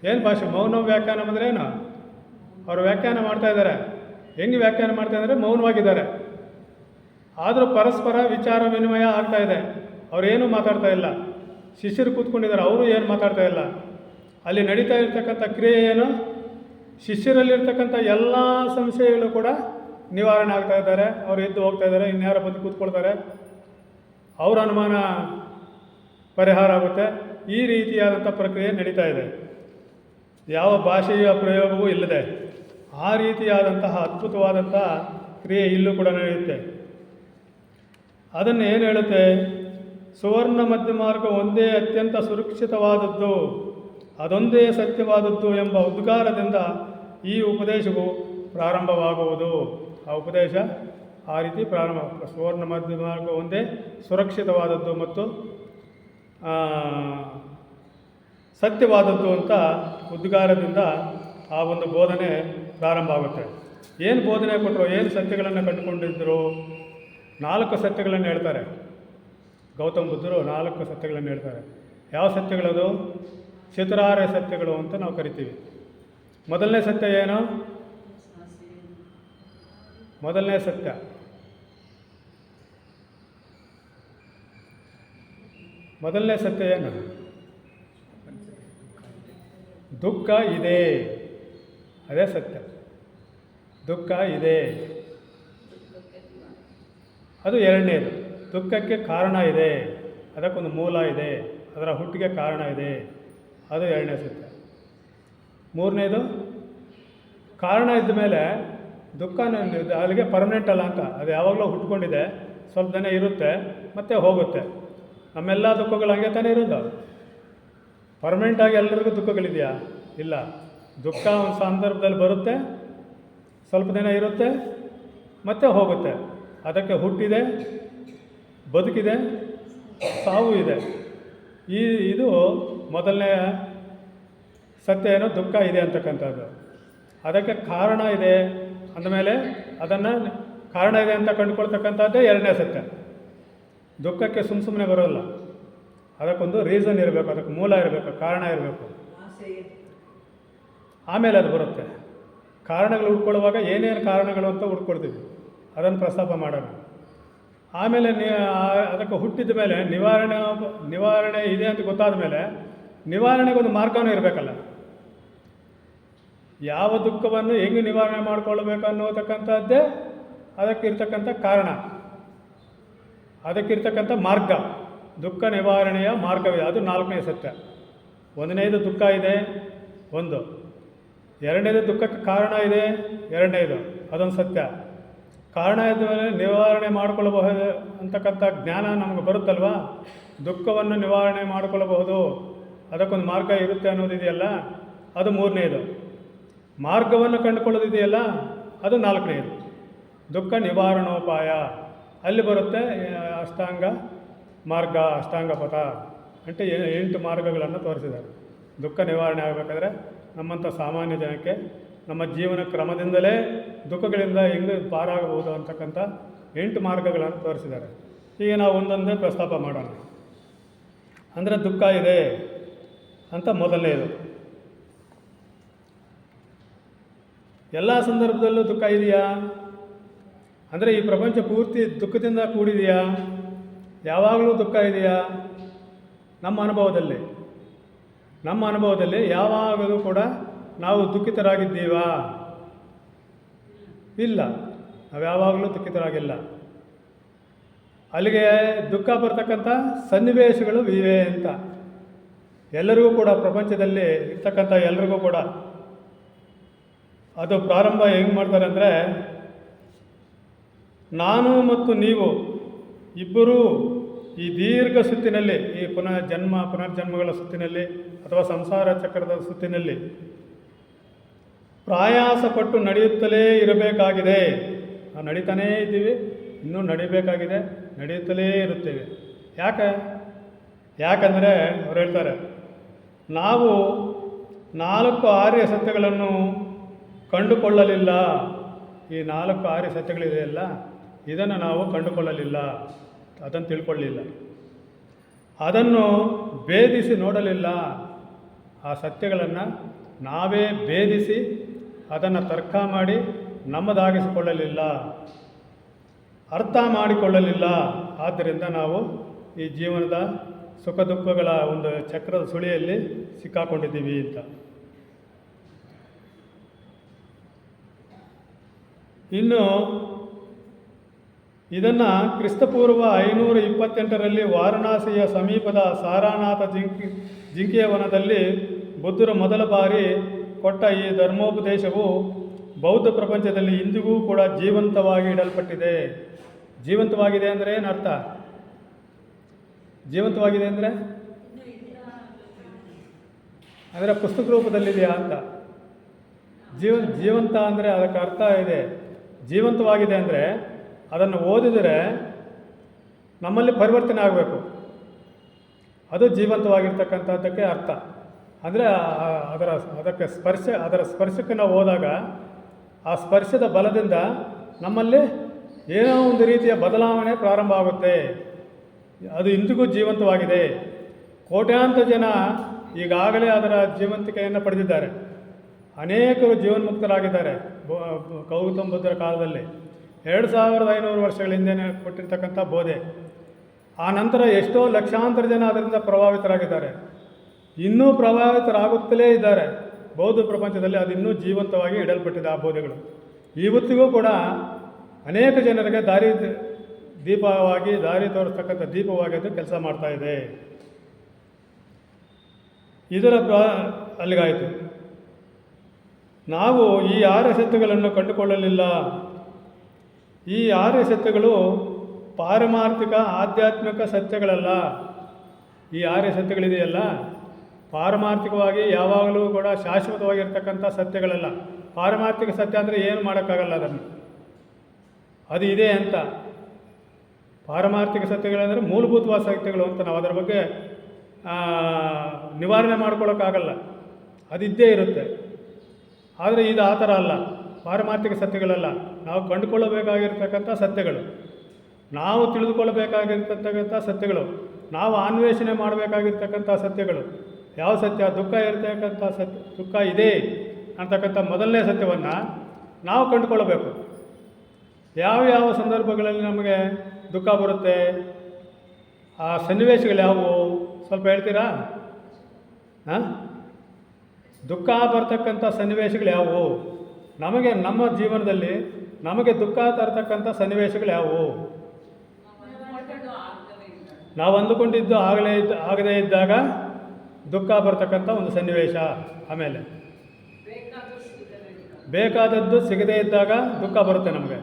ಏನು ಭಾಷೆ? ಮೌನಂ ವ್ಯಾಖ್ಯಾನಂ ಅಂದರೆ ಏನು? ಅವರು ವ್ಯಾಖ್ಯಾನ ಮಾಡ್ತಾ ಇದ್ದಾರೆ. ಹೆಂಗೆ ವ್ಯಾಖ್ಯಾನ ಮಾಡ್ತಾ ಇದ್ದಾರೆ? ಮೌನವಾಗಿದ್ದಾರೆ. ಆದರೂ ಪರಸ್ಪರ ವಿಚಾರ ವಿನಿಮಯ ಆಗ್ತಾ ಇದೆ. ಅವರೇನು ಮಾತಾಡ್ತಾ ಇಲ್ಲ. ಶಿಷ್ಯರು ಕೂತ್ಕೊಂಡಿದ್ದಾರೆ, ಅವರು ಏನು ಮಾತಾಡ್ತಾ ಇಲ್ಲ. ಅಲ್ಲಿ ನಡೀತಾ ಇರ್ತಕ್ಕಂಥ ಕ್ರಿಯೆ ಏನು? ಶಿಷ್ಯರಲ್ಲಿರ್ತಕ್ಕಂಥ ಎಲ್ಲ ಸಂಶಯಗಳು ಕೂಡ ನಿವಾರಣೆ ಆಗ್ತಾ ಇದ್ದಾರೆ. ಅವರು ಎದ್ದು ಹೋಗ್ತಾ ಇದ್ದಾರೆ, ಇನ್ಯಾರೋ ಬಂದು ಕೂತ್ಕೊಳ್ತಾರೆ, ಅವರ ಅನುಮಾನ ಪರಿಹಾರ ಆಗುತ್ತೆ. ಈ ರೀತಿಯಾದಂಥ ಪ್ರಕ್ರಿಯೆ ನಡೀತಾ ಇದೆ, ಯಾವ ಭಾಷೆಯ ಪ್ರಯೋಗವೂ ಇಲ್ಲದೆ. ಆ ರೀತಿಯಾದಂತಹ ಅದ್ಭುತವಾದಂಥ ಕ್ರಿಯೆ ಇಲ್ಲೂ ಕೂಡ ನಡೆಯುತ್ತೆ. ಅದನ್ನು ಏನು ಹೇಳುತ್ತೆ? ಸುವರ್ಣ ಮಧ್ಯ ಮಾರ್ಗ ಒಂದೇ ಅತ್ಯಂತ ಸುರಕ್ಷಿತವಾದದ್ದು, ಅದೊಂದೇ ಸತ್ಯವಾದದ್ದು ಎಂಬ ಉದ್ಗಾರದಿಂದ ಈ ಉಪದೇಶವು ಪ್ರಾರಂಭವಾಗುವುದು. ಆ ಉಪದೇಶ ಆ ರೀತಿ ಪ್ರಾರಂಭ. ಸುವರ್ಣ ಮಧ್ಯ ಮಾರ್ಗ ಒಂದೇ ಸುರಕ್ಷಿತವಾದದ್ದು ಮತ್ತು ಸತ್ಯವಾದದ್ದು ಅಂತ ಉದ್ಗಾರದಿಂದ ಆ ಒಂದು ಬೋಧನೆ ಪ್ರಾರಂಭ ಆಗುತ್ತೆ. ಏನು ಬೋಧನೆ ಕೊಟ್ಟರು? ಏನು ಸತ್ಯಗಳನ್ನು ಕಂಡುಕೊಂಡಿದ್ದರು? 4 ಸತ್ಯಗಳನ್ನು ಹೇಳ್ತಾರೆ. ಗೌತಮ ಬುದ್ಧರು 4 ಸತ್ಯಗಳನ್ನು ಹೇಳ್ತಾರೆ. ಯಾವ ಸತ್ಯಗಳದು? ಚತುರಾರ್ಯ ಸತ್ಯಗಳು ಅಂತ ನಾವು ಕರಿತೀವಿ. ಮೊದಲನೇ ಸತ್ಯ ಏನು? ಮೊದಲನೇ ಸತ್ಯ ಏನು? ದುಃಖ ಇದೆ, ಅದೇ ಸತ್ಯ. ದುಃಖ ಇದೆ, ಅದು ಎರಡನೇದು. ದುಃಖಕ್ಕೆ ಕಾರಣ ಇದೆ, ಅದಕ್ಕೊಂದು ಮೂಲ ಇದೆ, ಅದರ ಹುಟ್ಟಿಗೆ ಕಾರಣ ಇದೆ, ಅದು ಎರಡನೇ ಸತ್ಯ. ಮೂರನೇದು, ಕಾರಣ ಇದ್ದ ಮೇಲೆ ದುಃಖ ಅಲ್ಲಿಗೆ ಪರ್ಮನೆಂಟ್ ಅಲ್ಲ ಅಂತ. ಅದು ಯಾವಾಗಲೂ ಹುಟ್ಕೊಂಡಿದೆ, ಸ್ವಲ್ಪ ದಿನ ಇರುತ್ತೆ, ಮತ್ತೆ ಹೋಗುತ್ತೆ. ನಮ್ಮೆಲ್ಲ ದುಃಖಗಳು ಹಂಗೆ ತಾನೇ ಇರೋದು. ಪರ್ಮನೆಂಟಾಗಿ ಎಲ್ಲರಿಗೂ ದುಃಖಗಳಿದೆಯಾ? ಇಲ್ಲ. ದುಃಖ ಒಂದು ಸಂದರ್ಭದಲ್ಲಿ ಬರುತ್ತೆ, ಸ್ವಲ್ಪ ದಿನ ಇರುತ್ತೆ, ಮತ್ತೆ ಹೋಗುತ್ತೆ. ಅದಕ್ಕೆ ಹುಟ್ಟಿದೆ, ಬದುಕಿದೆ, ಸಾವು ಇದೆ. ಇದು ಮೊದಲನೇ ಸತ್ಯ ಏನು? ದುಃಖ ಇದೆ ಅಂತಕ್ಕಂಥದ್ದು. ಅದಕ್ಕೆ ಕಾರಣ ಇದೆ ಅಂದಮೇಲೆ ಅದನ್ನು ಕಾರಣ ಇದೆ ಅಂತ ಕಂಡುಕೊಳ್ತಕ್ಕಂಥದ್ದೇ ಎರಡನೇ ಸತ್ಯ. ದುಃಖಕ್ಕೆ ಸುಮ್ಮನೆ ಬರೋಲ್ಲ, ಅದಕ್ಕೊಂದು ರೀಸನ್ ಇರಬೇಕು, ಅದಕ್ಕೆ ಮೂಲ ಇರಬೇಕು, ಕಾರಣ ಇರಬೇಕು, ಆಮೇಲೆ ಅದು ಬರುತ್ತೆ. ಕಾರಣಗಳು ಹುಡ್ಕೊಳ್ಳುವಾಗ ಏನೇನು ಕಾರಣಗಳು ಅಂತ ಹುಡ್ಕೊಳ್ತೀವಿ, ಅದನ್ನು ಪ್ರಸ್ತಾಪ ಮಾಡೋಣ. ಆಮೇಲೆ ಅದಕ್ಕೆ ಹುಟ್ಟಿದ ಮೇಲೆ ನಿವಾರಣೆ ಇದೆ ಅಂತ ಗೊತ್ತಾದ ಮೇಲೆ ನಿವಾರಣೆಗೊಂದು ಮಾರ್ಗವೂ ಇರಬೇಕಲ್ಲ. ಯಾವ ದುಃಖವನ್ನು ಹೆಂಗೆ ನಿವಾರಣೆ ಮಾಡಿಕೊಳ್ಬೇಕು ಅನ್ನೋತಕ್ಕಂಥದ್ದೇ ಅದಕ್ಕಿರ್ತಕ್ಕಂಥ ಕಾರಣ, ಅದಕ್ಕಿರ್ತಕ್ಕಂಥ ಮಾರ್ಗ. ದುಃಖ ನಿವಾರಣೆಯ ಮಾರ್ಗವಿದೆ, ಅದು 4ನೇ ಸತ್ಯ. ಒಂದನೇದು ದುಃಖ ಇದೆ, ಒಂದು. ಎರಡನೇದು ದುಃಖಕ್ಕೆ ಕಾರಣ ಇದೆ, ಎರಡನೇದು, ಅದೊಂದು ಸತ್ಯ. ಕಾರಣ ಇದ್ದ ಮೇಲೆ ನಿವಾರಣೆ ಮಾಡಿಕೊಳ್ಳಬಹುದು ಅಂತಕ್ಕಂಥ ಜ್ಞಾನ ನಮಗೆ ಬರುತ್ತಲ್ವ. ದುಃಖವನ್ನು ನಿವಾರಣೆ ಮಾಡಿಕೊಳ್ಳಬಹುದು, ಅದಕ್ಕೊಂದು ಮಾರ್ಗ ಇರುತ್ತೆ ಅನ್ನೋದಿದೆಯಲ್ಲ, ಅದು 3ನೇದು. ಮಾರ್ಗವನ್ನು ಕಂಡುಕೊಳ್ಳೋದಿದೆಯಲ್ಲ, ಅದು 4ನೇದು. ದುಃಖ ನಿವಾರಣೋಪಾಯ ಅಲ್ಲಿ ಬರುತ್ತೆ. ಅಷ್ಟಾಂಗ ಮಾರ್ಗ, ಅಷ್ಟಾಂಗ ಪಥ ಅಂತ 8 ಮಾರ್ಗಗಳನ್ನು ತೋರಿಸಿದ್ದಾರೆ. ದುಃಖ ನಿವಾರಣೆ ಆಗಬೇಕಾದ್ರೆ ನಮ್ಮಂಥ ಸಾಮಾನ್ಯ ಜನಕ್ಕೆ ನಮ್ಮ ಜೀವನ ಕ್ರಮದಿಂದಲೇ ದುಃಖಗಳಿಂದ ಹೆಂಗೆ ಪಾರಾಗಬಹುದು ಅಂತಕ್ಕಂಥ 8 ಮಾರ್ಗಗಳನ್ನು ತೋರಿಸಿದ್ದಾರೆ. ಈಗ ನಾವು ಒಂದೊಂದೇ ಪ್ರಸ್ತಾಪ ಮಾಡೋಣ. ಅಂದರೆ ದುಃಖ ಇದೆ ಅಂತ ಮೊದಲನೇದು. ಎಲ್ಲ ಸಂದರ್ಭದಲ್ಲೂ ದುಃಖ ಇದೆಯಾ? ಅಂದರೆ ಈ ಪ್ರಪಂಚ ಪೂರ್ತಿ ದುಃಖದಿಂದ ಕೂಡಿದೆಯಾ? ಯಾವಾಗಲೂ ದುಃಖ ಇದೆಯಾ? ನಮ್ಮ ಅನುಭವದಲ್ಲಿ ಯಾವಾಗಲೂ ಕೂಡ ನಾವು ದುಃಖಿತರಾಗಿದ್ದೀವಾ? ಇಲ್ಲ, ನಾವು ಯಾವಾಗಲೂ ದುಃಖಿತರಾಗಿಲ್ಲ. ಅಲ್ಲಿಗೆ ದುಃಖ ಬರ್ತಕ್ಕಂಥ ಸನ್ನಿವೇಶಗಳು ಇವೆ ಅಂತ ಎಲ್ಲರಿಗೂ ಕೂಡ, ಪ್ರಪಂಚದಲ್ಲಿ ಇರ್ತಕ್ಕಂಥ ಎಲ್ರಿಗೂ ಕೂಡ. ಅದು ಪ್ರಾರಂಭ ಹೆಂಗೆ ಮಾಡ್ತಾರೆ ಅಂದರೆ, ನಾನು ಮತ್ತು ನೀವು ಇಬ್ಬರೂ ಈ ದೀರ್ಘ ಸುತ್ತಿನಲ್ಲಿ, ಈ ಪುನರ್ಜನ್ಮಗಳ ಸುತ್ತಿನಲ್ಲಿ ಅಥವಾ ಸಂಸಾರ ಚಕ್ರದ ಸುತ್ತಿನಲ್ಲಿ ಪ್ರಯಾಸಪಟ್ಟು ನಡೆಯುತ್ತಲೇ ಇರಬೇಕಾಗಿದೆ. ನಾವು ನಡೀತಾನೇ ಇದ್ದೀವಿ, ಇನ್ನೂ ನಡಿಬೇಕಾಗಿದೆ, ನಡೆಯುತ್ತಲೇ ಇರುತ್ತೇವೆ. ಯಾಕಂದರೆ ಅವ್ರು ಹೇಳ್ತಾರೆ, ನಾವು 4 ಆರ್ಯ ಸತ್ಯಗಳನ್ನು ಕಂಡುಕೊಳ್ಳಲಿಲ್ಲ. ಈ 4 ಆರ್ಯ ಸತ್ಯಗಳಿದೆಯಲ್ಲ, ಇದನ್ನು ನಾವು ಕಂಡುಕೊಳ್ಳಲಿಲ್ಲ, ಅದನ್ನು ತಿಳ್ಕೊಳ್ಳಲಿಲ್ಲ. ಅದನ್ನು ಭೇದಿಸಿ ನೋಡಲಿಲ್ಲ. ಆ ಸತ್ಯಗಳನ್ನು ನಾವೇ ಭೇದಿಸಿ ಅದನ್ನು ತರ್ಕ ಮಾಡಿ ನಮ್ಮದಾಗಿಸಿಕೊಳ್ಳಲಿಲ್ಲ, ಅರ್ಥ ಮಾಡಿಕೊಳ್ಳಲಿಲ್ಲ. ಆದ್ದರಿಂದ ನಾವು ಈ ಜೀವನದ ಸುಖ ದುಃಖಗಳ ಒಂದು ಚಕ್ರದ ಸುಳಿಯಲ್ಲಿ ಸಿಕ್ಕಾಕೊಂಡಿದ್ದೀವಿ ಅಂತ. ಇನ್ನು ಇದನ್ನು ಕ್ರಿಸ್ತಪೂರ್ವ 528ರಲ್ಲಿ ವಾರಣಾಸಿಯ ಸಮೀಪದ ಸಾರಾನಾಥ ಜಿಂಕೆಯ ವನದಲ್ಲಿ ಬುದ್ಧರು ಮೊದಲ ಬಾರಿ ಕೊಟ್ಟ ಈ ಧರ್ಮೋಪದೇಶವು ಬೌದ್ಧ ಪ್ರಪಂಚದಲ್ಲಿ ಇಂದಿಗೂ ಕೂಡ ಜೀವಂತವಾಗಿ ಇಡಲ್ಪಟ್ಟಿದೆ. ಜೀವಂತವಾಗಿದೆ ಅಂದರೆ ಏನು ಅರ್ಥ? ಜೀವಂತವಾಗಿದೆ ಅಂದರೆ ಪುಸ್ತಕ ರೂಪದಲ್ಲಿದೆಯಾ ಅಂತ. ಜೀವಂತ ಅಂದರೆ ಅದಕ್ಕೆ ಅರ್ಥ ಇದೆ. ಜೀವಂತವಾಗಿದೆ ಅಂದರೆ ಅದನ್ನು ಓದಿದರೆ ನಮ್ಮಲ್ಲಿ ಪರಿವರ್ತನೆ ಆಗಬೇಕು, ಅದು ಜೀವಂತವಾಗಿರ್ತಕ್ಕಂಥದ್ದಕ್ಕೆ ಅರ್ಥ. ಅಂದರೆ ಅದರ ಸ್ಪರ್ಶಕ್ಕೆ ನಾವು ಹೋದಾಗ ಆ ಸ್ಪರ್ಶದ ಬಲದಿಂದ ನಮ್ಮಲ್ಲಿ ಏನೋ ಒಂದು ರೀತಿಯ ಬದಲಾವಣೆ ಪ್ರಾರಂಭ ಆಗುತ್ತೆ. ಅದು ಇಂದಿಗೂ ಜೀವಂತವಾಗಿದೆ. ಕೋಟ್ಯಾಂತರ ಜನ ಈಗಾಗಲೇ ಅದರ ಜೀವಂತಿಕೆಯನ್ನು ಪಡೆದಿದ್ದಾರೆ. ಅನೇಕರು ಜೀವನ್ಮುಕ್ತರಾಗಿದ್ದಾರೆ ಗೌತಮ ಬುದ್ಧರ ಕಾಲದಲ್ಲಿ. 2500 ವರ್ಷಗಳ ಹಿಂದೆ ಕೊಟ್ಟಿರ್ತಕ್ಕಂಥ ಬೋಧೆ. ಆ ನಂತರ ಎಷ್ಟೋ ಲಕ್ಷಾಂತರ ಜನ ಅದರಿಂದ ಪ್ರಭಾವಿತರಾಗಿದ್ದಾರೆ, ಇನ್ನೂ ಪ್ರಭಾವಿತರಾಗುತ್ತಲೇ ಇದ್ದಾರೆ. ಬೌದ್ಧ ಪ್ರಪಂಚದಲ್ಲಿ ಅದು ಇನ್ನೂ ಜೀವಂತವಾಗಿ ಇಡಲ್ಪಟ್ಟಿದೆ. ಆ ಬೋಧೆಗಳು ಇವತ್ತಿಗೂ ಕೂಡ ಅನೇಕ ಜನರಿಗೆ ದಾರಿ ತೋರಿಸ್ತಕ್ಕಂಥ ದೀಪವಾಗಿ ಅದು ಕೆಲಸ ಮಾಡ್ತಾ ಇದೆ. ಇದರ ಅಲ್ಲಿಗಾಯಿತು. ನಾವು ಈ 6 ಸತ್ಯಗಳನ್ನು ಕಂಡುಕೊಳ್ಳಲಿಲ್ಲ. ಈ 6 ಸತ್ಯಗಳು ಪಾರಮಾರ್ಥಿಕ ಆಧ್ಯಾತ್ಮಿಕ ಸತ್ಯಗಳಲ್ಲ. ಈ 6 ಸತ್ಯಗಳಿದೆಯಲ್ಲ, ಪಾರಮಾರ್ಥಿಕವಾಗಿ ಯಾವಾಗಲೂ ಕೂಡ ಶಾಶ್ವತವಾಗಿರ್ತಕ್ಕಂಥ ಸತ್ಯಗಳಲ್ಲ. ಪಾರಮಾರ್ಥಿಕ ಸತ್ಯ ಅಂದರೆ ಏನು ಮಾಡೋಕ್ಕಾಗಲ್ಲ, ಅದು ಇದೆ ಅಂತ. ಪಾರಮಾರ್ಥಿಕ ಸತ್ಯಗಳಂದರೆ ಮೂಲಭೂತವಾದ ಸತ್ಯಗಳು ಅಂತ. ನಾವು ಅದರ ಬಗ್ಗೆ ನಿವಾರಣೆ ಮಾಡ್ಕೊಳ್ಳೋಕ್ಕಾಗಲ್ಲ, ಅದಿದ್ದೇ ಇರುತ್ತೆ. ಆದರೆ ಇದು ಆ ಥರ ಅಲ್ಲ, ಪಾರಮಾರ್ಥಿಕ ಸತ್ಯಗಳಲ್ಲ. ನಾವು ಕಂಡುಕೊಳ್ಳಬೇಕಾಗಿರ್ತಕ್ಕಂಥ ಸತ್ಯಗಳು, ನಾವು ತಿಳಿದುಕೊಳ್ಳಬೇಕಾಗಿರ್ತಕ್ಕಂಥ ಸತ್ಯಗಳು, ನಾವು ಅನ್ವೇಷಣೆ ಮಾಡಬೇಕಾಗಿರ್ತಕ್ಕಂಥ ಸತ್ಯಗಳು. ಯಾವ ಸತ್ಯ? ದುಃಖ ಇರತಕ್ಕಂಥ ದುಃಖ ಇದೆ ಅಂತಕ್ಕಂಥ ಮೊದಲನೇ ಸತ್ಯವನ್ನು ನಾವು ಕಂಡುಕೊಳ್ಳಬೇಕು. ಯಾವ ಸಂದರ್ಭಗಳಲ್ಲಿ ನಮಗೆ ದುಃಖ ಬರುತ್ತೆ, ಆ ಸನ್ನಿವೇಶಗಳು ಯಾವುವು ಸ್ವಲ್ಪ ಹೇಳ್ತೀರಾ? ದುಃಖ ಬರ್ತಕ್ಕಂಥ ಸನ್ನಿವೇಶಗಳು ಯಾವುವು? ನಮಗೆ ನಮ್ಮ ಜೀವನದಲ್ಲಿ ನಮಗೆ ದುಃಖ ತರ್ತಕ್ಕಂಥ ಸನ್ನಿವೇಶಗಳು ಯಾವುವು? ನಾವು ಅಂದುಕೊಂಡಿದ್ದು ಆಗದೇ ಇದ್ದಾಗ ದುಃಖ ಬರ್ತಕ್ಕಂಥ ಒಂದು ಸನ್ನಿವೇಶ. ಆಮೇಲೆ ಬೇಕಾದದ್ದು ಸಿಗದೇ ಇದ್ದಾಗ ದುಃಖ ಬರುತ್ತೆ ನಮಗೆ,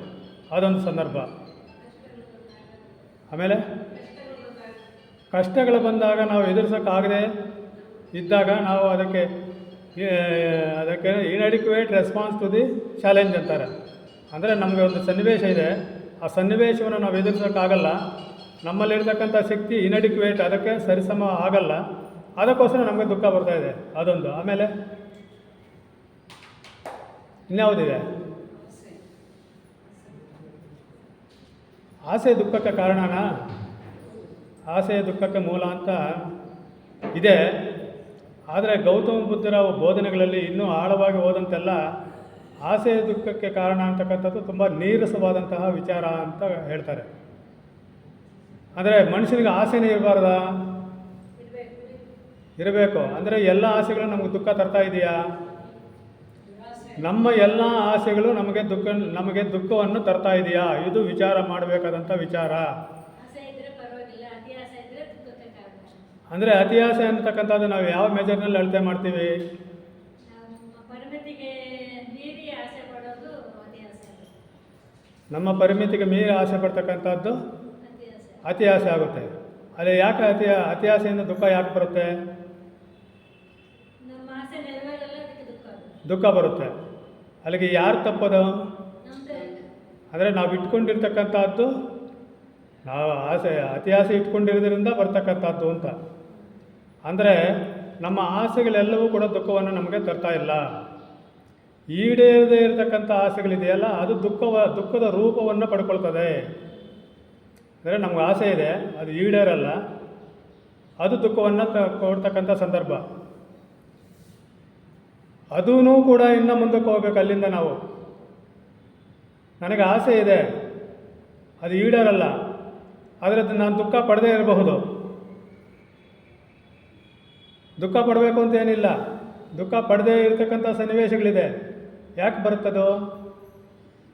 ಅದೊಂದು ಸಂದರ್ಭ. ಆಮೇಲೆ ಕಷ್ಟಗಳು ಬಂದಾಗ ನಾವು ಎದುರಿಸೋಕ್ಕಾಗದೆ ಇದ್ದಾಗ ನಾವು ಅದಕ್ಕೆ inadequate response to the challenge ಅಂತಾರೆ. ಅಂದರೆ ನಮಗೆ ಒಂದು ಸನ್ನಿವೇಶ ಇದೆ, ಆ ಸನ್ನಿವೇಶವನ್ನು ನಾವು ಎದುರಿಸೋಕ್ಕಾಗಲ್ಲ, ನಮ್ಮಲ್ಲಿರ್ತಕ್ಕಂಥ ಶಕ್ತಿ ಇನ್ಅಡಿಕ್ವೇಟ್, ಅದಕ್ಕೆ ಸರಿಸಮ ಆಗಲ್ಲ, ಅದಕ್ಕೋಸ್ಕರ ನಮಗೆ ದುಃಖ ಬರ್ತಾಯಿದೆ, ಅದೊಂದು. ಆಮೇಲೆ ಇನ್ಯಾವುದಿದೆ? ಆಸೆ ದುಃಖಕ್ಕೆ ಕಾರಣನಾ? ಆಸೆ ದುಃಖಕ್ಕೆ ಮೂಲ ಅಂತ ಇದೆ. ಆದರೆ ಗೌತಮ ಬುದ್ಧರ ಬೋಧನೆಗಳಲ್ಲಿ ಇನ್ನೂ ಆಳವಾಗಿ ಹೋದಂತೆಲ್ಲ ಆಸೆ ದುಃಖಕ್ಕೆ ಕಾರಣ ಅಂತಕ್ಕಂಥದ್ದು ತುಂಬ ನೀರಸವಾದಂತಹ ವಿಚಾರ ಅಂತ ಹೇಳ್ತಾರೆ. ಅಂದರೆ ಮನುಷ್ಯನಿಗೆ ಆಸೆನೇ ಇರಬಾರ್ದಾ? ಇರಬೇಕು. ಅಂದರೆ ಎಲ್ಲ ಆಸೆಗಳು ನಮಗೆ ದುಃಖ ತರ್ತಾ ಇದೆಯಾ? ನಮ್ಮ ಎಲ್ಲ ಆಸೆಗಳು ನಮಗೆ ದುಃಖವನ್ನು ತರ್ತಾ ಇದೆಯಾ? ಇದು ವಿಚಾರ ಮಾಡಬೇಕಾದಂಥ ವಿಚಾರ. ಅಂದರೆ ಅತಿ ಆಸೆ ಅಂತಕ್ಕಂಥದ್ದು ನಾವು ಯಾವ ಮೆಜರ್ನಲ್ಲಿ ಅಳತೆ ಮಾಡ್ತೀವಿ? ನಮ್ಮ ಪರಿಮಿತಿಗೆ ಮೀರಿ ಆಸೆ ಪಡ್ತಕ್ಕಂಥದ್ದು ಅತಿ ಆಸೆ ಆಗುತ್ತೆ. ಅಲ್ಲಿ ಯಾಕೆ ಅತಿ ಆಸೆಯಿಂದ ದುಃಖ ಯಾಕೆ ಬರುತ್ತೆ? ದುಃಖ ಬರುತ್ತೆ. ಅಲ್ಲಿಗೆ ಯಾರು ತಪ್ಪದು? ಅಂದರೆ ನಾವು ಇಟ್ಕೊಂಡಿರ್ತಕ್ಕಂಥದ್ದು, ನಾವು ಅತಿ ಆಸೆ ಇಟ್ಕೊಂಡಿರೋದ್ರಿಂದ ಬರ್ತಕ್ಕಂಥದ್ದು ಅಂತ. ಅಂದರೆ ನಮ್ಮ ಆಸೆಗಳೆಲ್ಲವೂ ಕೂಡ ದುಃಖವನ್ನು ನಮಗೆ ತರ್ತಾ ಇಲ್ಲ. ಈಡೇರದೇ ಇರತಕ್ಕಂಥ ಆಸೆಗಳಿದೆಯಲ್ಲ, ಅದು ದುಃಖದ ರೂಪವನ್ನು ಪಡ್ಕೊಳ್ತದೆ. ಅಂದರೆ ನಮ್ಗೆ ಆಸೆ ಇದೆ, ಅದು ಈಡೇರಲ್ಲ, ಅದು ದುಃಖವನ್ನು ಕೊಡ್ತಕ್ಕಂಥ ಸಂದರ್ಭ. ಅದೂ ಕೂಡ ಇನ್ನು ಮುಂದಕ್ಕೆ ಹೋಗ್ಬೇಕು. ಅಲ್ಲಿಂದ ನಾವು ನನಗೆ ಆಸೆ ಇದೆ, ಅದು ಈಡೇರಲ್ಲ, ಆದರೆ ನಾನು ದುಃಖ ಪಡದೇ ಇರಬಹುದು. ದುಃಖ ಪಡಬೇಕು ಅಂತ ಏನಿಲ್ಲ, ದುಃಖ ಪಡದೇ ಇರತಕ್ಕಂಥ ಸನ್ನಿವೇಶಗಳಿದೆ. ಯಾಕೆ ಬರುತ್ತದು?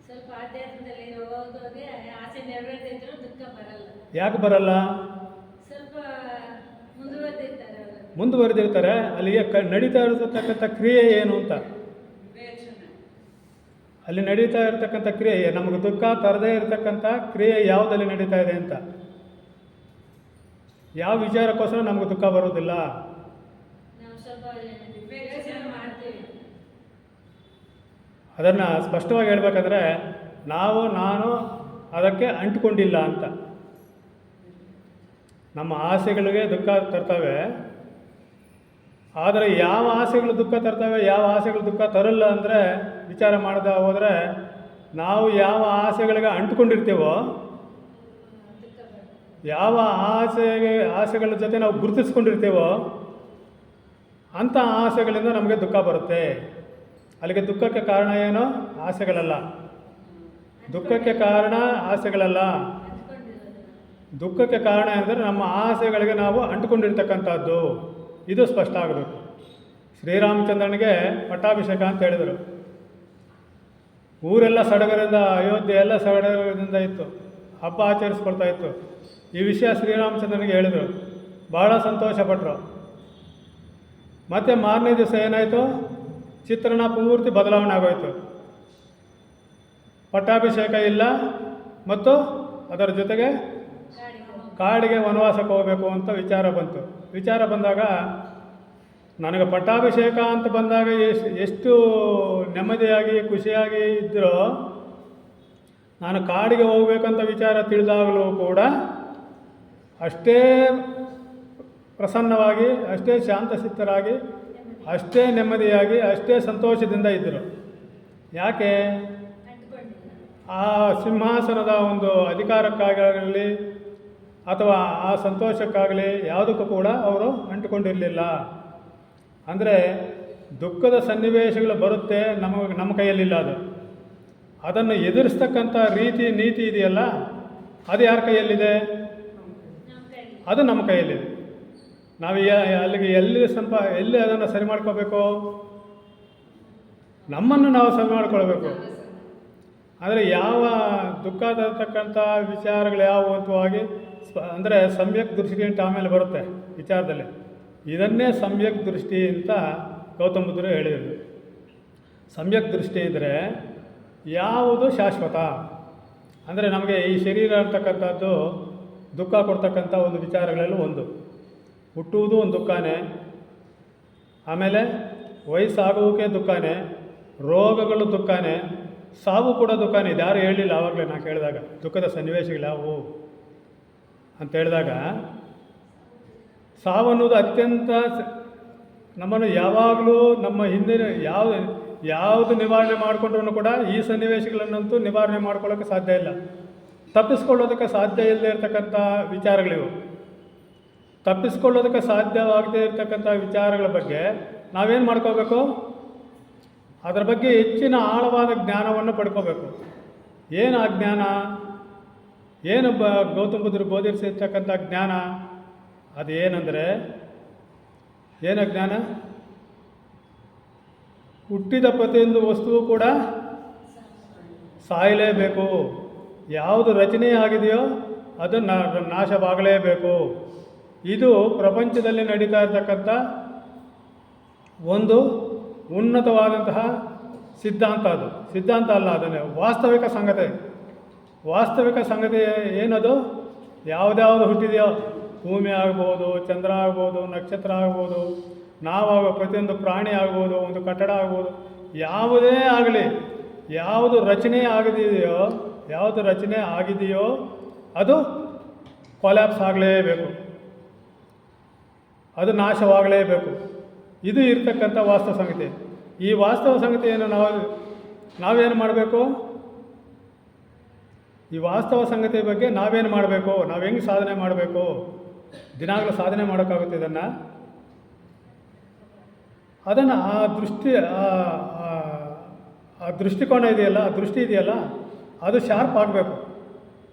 ಸ್ವಲ್ಪ ಆಧ್ಯಾತ್ಮದಲ್ಲಿ ಹೋಗೋದೇ ಆಸೆ ನೆರವೇರ್ತಿದ್ರು ದುಃಖ ಬರಲ್ಲ. ಯಾಕೆ ಬರಲ್ಲ? ಸ್ವಲ್ಪ ಮುಂದುವರೆದಿರ್ತಾರೆ ಅವರು. ಮುಂದುವರೆದಿರ್ತಾರೆ. ಅಲ್ಲಿಗೆ ನಡೀತಾ ಇರತಕ್ಕಂಥ ಕ್ರಿಯೆ ಏನು ಅಂತ, ಅಲ್ಲಿ ನಡೀತಾ ಇರತಕ್ಕಂಥ ಕ್ರಿಯೆ, ನಮಗೆ ದುಃಖ ತರದೇ ಇರತಕ್ಕಂಥ ಕ್ರಿಯೆ ಯಾವುದಲ್ಲಿ ನಡೀತಾ ಇದೆ ಅಂತ, ಯಾವ ವಿಚಾರಕ್ಕೋಸ್ಕರ ನಮಗೆ ದುಃಖ ಬರೋದಿಲ್ಲ. ನಾವು ಸ್ವಲ್ಪ ಯೋಚನೆ ಮಾಡ್ತೀವಿ. ಅದನ್ನು ಸ್ಪಷ್ಟವಾಗಿ ಹೇಳ್ಬೇಕಂದ್ರೆ ನಾನು ಅದಕ್ಕೆ ಅಂಟಿಕೊಂಡಿಲ್ಲ ಅಂತ. ನಮ್ಮ ಆಸೆಗಳಿಗೆ ದುಃಖ ತರ್ತವೆ, ಆದರೆ ಯಾವ ಆಸೆಗಳು ದುಃಖ ತರ್ತವೆ, ಯಾವ ಆಸೆಗಳು ದುಃಖ ತರಲ್ಲ ಅಂದರೆ ವಿಚಾರ ಮಾಡದೆ ಹೋದರೆ, ನಾವು ಯಾವ ಆಸೆಗಳಿಗೆ ಅಂಟ್ಕೊಂಡಿರ್ತೀವೋ, ಯಾವ ಆಸೆಗಳ ಜೊತೆ ನಾವು ಗುರುತಿಸ್ಕೊಂಡಿರ್ತೀವೋ ಅಂಥ ಆಸೆಗಳಿಂದ ನಮಗೆ ದುಃಖ ಬರುತ್ತೆ. ಅಲ್ಲಿಗೆ ದುಃಖಕ್ಕೆ ಕಾರಣ ಏನು? ಆಸೆಗಳಲ್ಲ. ದುಃಖಕ್ಕೆ ಕಾರಣ ಆಸೆಗಳಲ್ಲ. ದುಃಖಕ್ಕೆ ಕಾರಣ ಅಂದರೆ ನಮ್ಮ ಆಸೆಗಳಿಗೆ ನಾವು ಅಂಟುಕೊಂಡಿರ್ತಕ್ಕಂಥದ್ದು. ಇದು ಸ್ಪಷ್ಟ ಆಗಬೇಕು. ಶ್ರೀರಾಮಚಂದ್ರನಿಗೆ ಪಟ್ಟಾಭಿಷೇಕ ಅಂತ ಹೇಳಿದರು. ಊರೆಲ್ಲ ಸಡಗರದಿಂದ, ಅಯೋಧ್ಯೆ ಎಲ್ಲ ಸಡಗರದಿಂದ ಇತ್ತು, ಹಬ್ಬ ಆಚರಿಸ್ಕೊಳ್ತಾ ಇತ್ತು. ಈ ವಿಷಯ ಶ್ರೀರಾಮಚಂದ್ರನಿಗೆ ಹೇಳಿದರು, ಭಾಳ ಸಂತೋಷಪಟ್ಟರು. ಮತ್ತು ಮಾರನೇ ದಿವಸ ಏನಾಯಿತು? ಚಿತ್ರಣ ಪೂರ್ತಿ ಬದಲಾವಣೆ ಆಗೋಯಿತು. ಪಟ್ಟಾಭಿಷೇಕ ಇಲ್ಲ, ಮತ್ತು ಅದರ ಜೊತೆಗೆ ಕಾಡಿಗೆ ವನವಾಸಕ್ಕೆ ಹೋಗಬೇಕು ಅಂತ ವಿಚಾರ ಬಂತು. ವಿಚಾರ ಬಂದಾಗ, ನನಗೆ ಪಟ್ಟಾಭಿಷೇಕ ಅಂತ ಬಂದಾಗ ಎಷ್ಟು ನೆಮ್ಮದಿಯಾಗಿ ಖುಷಿಯಾಗಿ ಇದ್ದರೋ, ನಾನು ಕಾಡಿಗೆ ಹೋಗ್ಬೇಕಂತ ವಿಚಾರ ತಿಳಿದಾಗಲೂ ಕೂಡ ಅಷ್ಟೇ ಪ್ರಸನ್ನವಾಗಿ, ಅಷ್ಟೇ ಶಾಂತಚಿತ್ತರಾಗಿ, ಅಷ್ಟೇ ನೆಮ್ಮದಿಯಾಗಿ, ಅಷ್ಟೇ ಸಂತೋಷದಿಂದ ಇದ್ದರು. ಯಾಕೆ? ಆ ಸಿಂಹಾಸನದ ಒಂದು ಅಧಿಕಾರಕ್ಕಾಗಲಿ ಅಥವಾ ಆ ಸಂತೋಷಕ್ಕಾಗಲಿ ಯಾವುದಕ್ಕೂ ಕೂಡ ಅವರು ಅಂಟಿಕೊಂಡಿರಲಿಲ್ಲ. ಅಂದರೆ ದುಃಖದ ಸನ್ನಿವೇಶಗಳು ಬರುತ್ತೆ, ನಮ್ಮ ಕೈಯಲ್ಲಿಲ್ಲ. ಅದನ್ನು ಎದುರಿಸ್ತಕ್ಕಂಥ ನೀತಿ ಇದೆಯಲ್ಲ, ಅದು ಯಾರ ಕೈಯಲ್ಲಿದೆ? ಅದು ನಮ್ಮ ಕೈಯಲ್ಲಿದೆ. ನಾವು ಅಲ್ಲಿಗೆ ಎಲ್ಲಿ ಅದನ್ನು ಸರಿ ಮಾಡ್ಕೋಬೇಕು? ನಮ್ಮನ್ನು ನಾವು ಸರಿ ಮಾಡ್ಕೊಳ್ಬೇಕು. ಆದರೆ ಯಾವ ದುಃಖ ತರತಕ್ಕಂಥ ವಿಚಾರಗಳು ಯಾವುವು ಅಂತವಾಗಿ ಅಂದರೆ ಸಮ್ಯಕ್ ದೃಷ್ಟಿ ಅಂತ ಆಮೇಲೆ ಬರುತ್ತೆ ವಿಚಾರದಲ್ಲಿ. ಇದನ್ನೇ ಸಮ್ಯಕ್ ದೃಷ್ಟಿ ಅಂತ ಗೌತಮ ಬುದ್ಧರು ಹೇಳಿದರು. ಸಮ್ಯಕ್ ದೃಷ್ಟಿ ಇದ್ದರೆ ಯಾವುದು ಶಾಶ್ವತ, ಅಂದರೆ ನಮಗೆ ಈ ಶರೀರ ಅಂತಕ್ಕಂಥದ್ದು ದುಃಖ ಕೊಡ್ತಕ್ಕಂಥ ಒಂದು ವಿಚಾರಗಳಲ್ಲಿ ಒಂದು. ಹುಟ್ಟುವುದು ಒಂದು ದುಃಖನೇ, ಆಮೇಲೆ ವಯಸ್ಸಾಗುವಿಕೆ ದುಃಖನೇ, ರೋಗಗಳು ದುಃಖನೇ, ಸಾವು ಕೂಡ ದುಃಖನೇ. ಇದು ಯಾರು ಹೇಳಿಲ್ಲ ಆವಾಗಲೇ ನಾನು ಕೇಳಿದಾಗ, ದುಃಖದ ಸನ್ನಿವೇಶಗಳು ಯಾವುವು ಅಂತ ಹೇಳಿದಾಗ, ಸಾವನ್ನೋದು ಅತ್ಯಂತ ನಮ್ಮನ್ನು ಯಾವಾಗಲೂ ನಮ್ಮ ಹಿಂದಿನ ಯಾವುದು ನಿವಾರಣೆ ಮಾಡಿಕೊಂಡ್ರೂ ಕೂಡ ಈ ಸನ್ನಿವೇಶಗಳನ್ನಂತೂ ನಿವಾರಣೆ ಮಾಡ್ಕೊಳ್ಳೋಕ್ಕೆ ಸಾಧ್ಯ ಇಲ್ಲ, ತಪ್ಪಿಸ್ಕೊಳ್ಳೋದಕ್ಕೆ ಸಾಧ್ಯ ಇಲ್ಲದೆ ಇರತಕ್ಕಂಥ ವಿಚಾರಗಳಿವು. ತಪ್ಪಿಸ್ಕೊಳ್ಳೋದಕ್ಕೆ ಸಾಧ್ಯವಾಗದೇ ಇರತಕ್ಕಂಥ ವಿಚಾರಗಳ ಬಗ್ಗೆ ನಾವೇನು ಮಾಡ್ಕೋಬೇಕು? ಅದರ ಬಗ್ಗೆ ಹೆಚ್ಚಿನ ಆಳವಾದ ಜ್ಞಾನವನ್ನು ಪಡ್ಕೋಬೇಕು. ಏನು ಆ ಜ್ಞಾನ? ಏನು ಗೌತಮ ಬುದ್ಧರು ಬೋಧಿಸಿರ್ತಕ್ಕಂಥ ಜ್ಞಾನ? ಅದೇನೆಂದರೆ, ಏನು ಜ್ಞಾನ? ಹುಟ್ಟಿದ ಪ್ರತಿಯೊಂದು ವಸ್ತುವು ಕೂಡ ಸಾಯಲೇಬೇಕು. ಯಾವುದು ರಚನೆ ಆಗಿದೆಯೋ ಅದು ನಾಶವಾಗಲೇಬೇಕು. ಇದು ಪ್ರಪಂಚದಲ್ಲಿ ನಡೀತಾ ಇರತಕ್ಕಂಥ ಒಂದು ಉನ್ನತವಾದಂತಹ ಸಿದ್ಧಾಂತ. ಅದು ಸಿದ್ಧಾಂತ ಅಲ್ಲ, ಅದನ್ನೇ ವಾಸ್ತವಿಕ ಸಂಗತಿ. ವಾಸ್ತವಿಕ ಸಂಗತಿ ಏನದು? ಯಾವುದ್ಯಾವುದು ಹುಟ್ಟಿದೆಯೋ, ಭೂಮಿ ಆಗ್ಬೋದು, ಚಂದ್ರ ಆಗ್ಬೋದು, ನಕ್ಷತ್ರ ಆಗ್ಬೋದು, ನಾವಾಗ ಪ್ರತಿಯೊಂದು ಪ್ರಾಣಿ ಆಗ್ಬೋದು, ಒಂದು ಕಟ್ಟಡ ಆಗ್ಬೋದು, ಯಾವುದೇ ಆಗಲಿ, ಯಾವುದು ರಚನೆ ಆಗಿದೆಯೋ ಅದು ಕೊಲ್ಯಾಪ್ಸ್ ಆಗಲೇಬೇಕು, ಅದು ನಾಶವಾಗಲೇಬೇಕು. ಇದು ಇರ್ತಕ್ಕಂಥ ವಾಸ್ತವ ಸಂಗತಿ. ಈ ವಾಸ್ತವ ಸಂಗತಿಯನ್ನು ನಾವೇನು ಮಾಡಬೇಕು? ಈ ವಾಸ್ತವ ಸಂಗತಿ ಬಗ್ಗೆ ನಾವೇನು ಮಾಡಬೇಕು? ನಾವು ಹೆಂಗೆ ಸಾಧನೆ ಮಾಡಬೇಕು? ದಿನಾಗಲೂ ಸಾಧನೆ ಮಾಡೋಕ್ಕಾಗುತ್ತೆ ಇದನ್ನು. ಅದನ್ನು ಆ ದೃಷ್ಟಿಕೋನ ಇದೆಯಲ್ಲ, ಆ ದೃಷ್ಟಿ ಇದೆಯಲ್ಲ, ಅದು ಶಾರ್ಪ್ ಆಗಬೇಕು.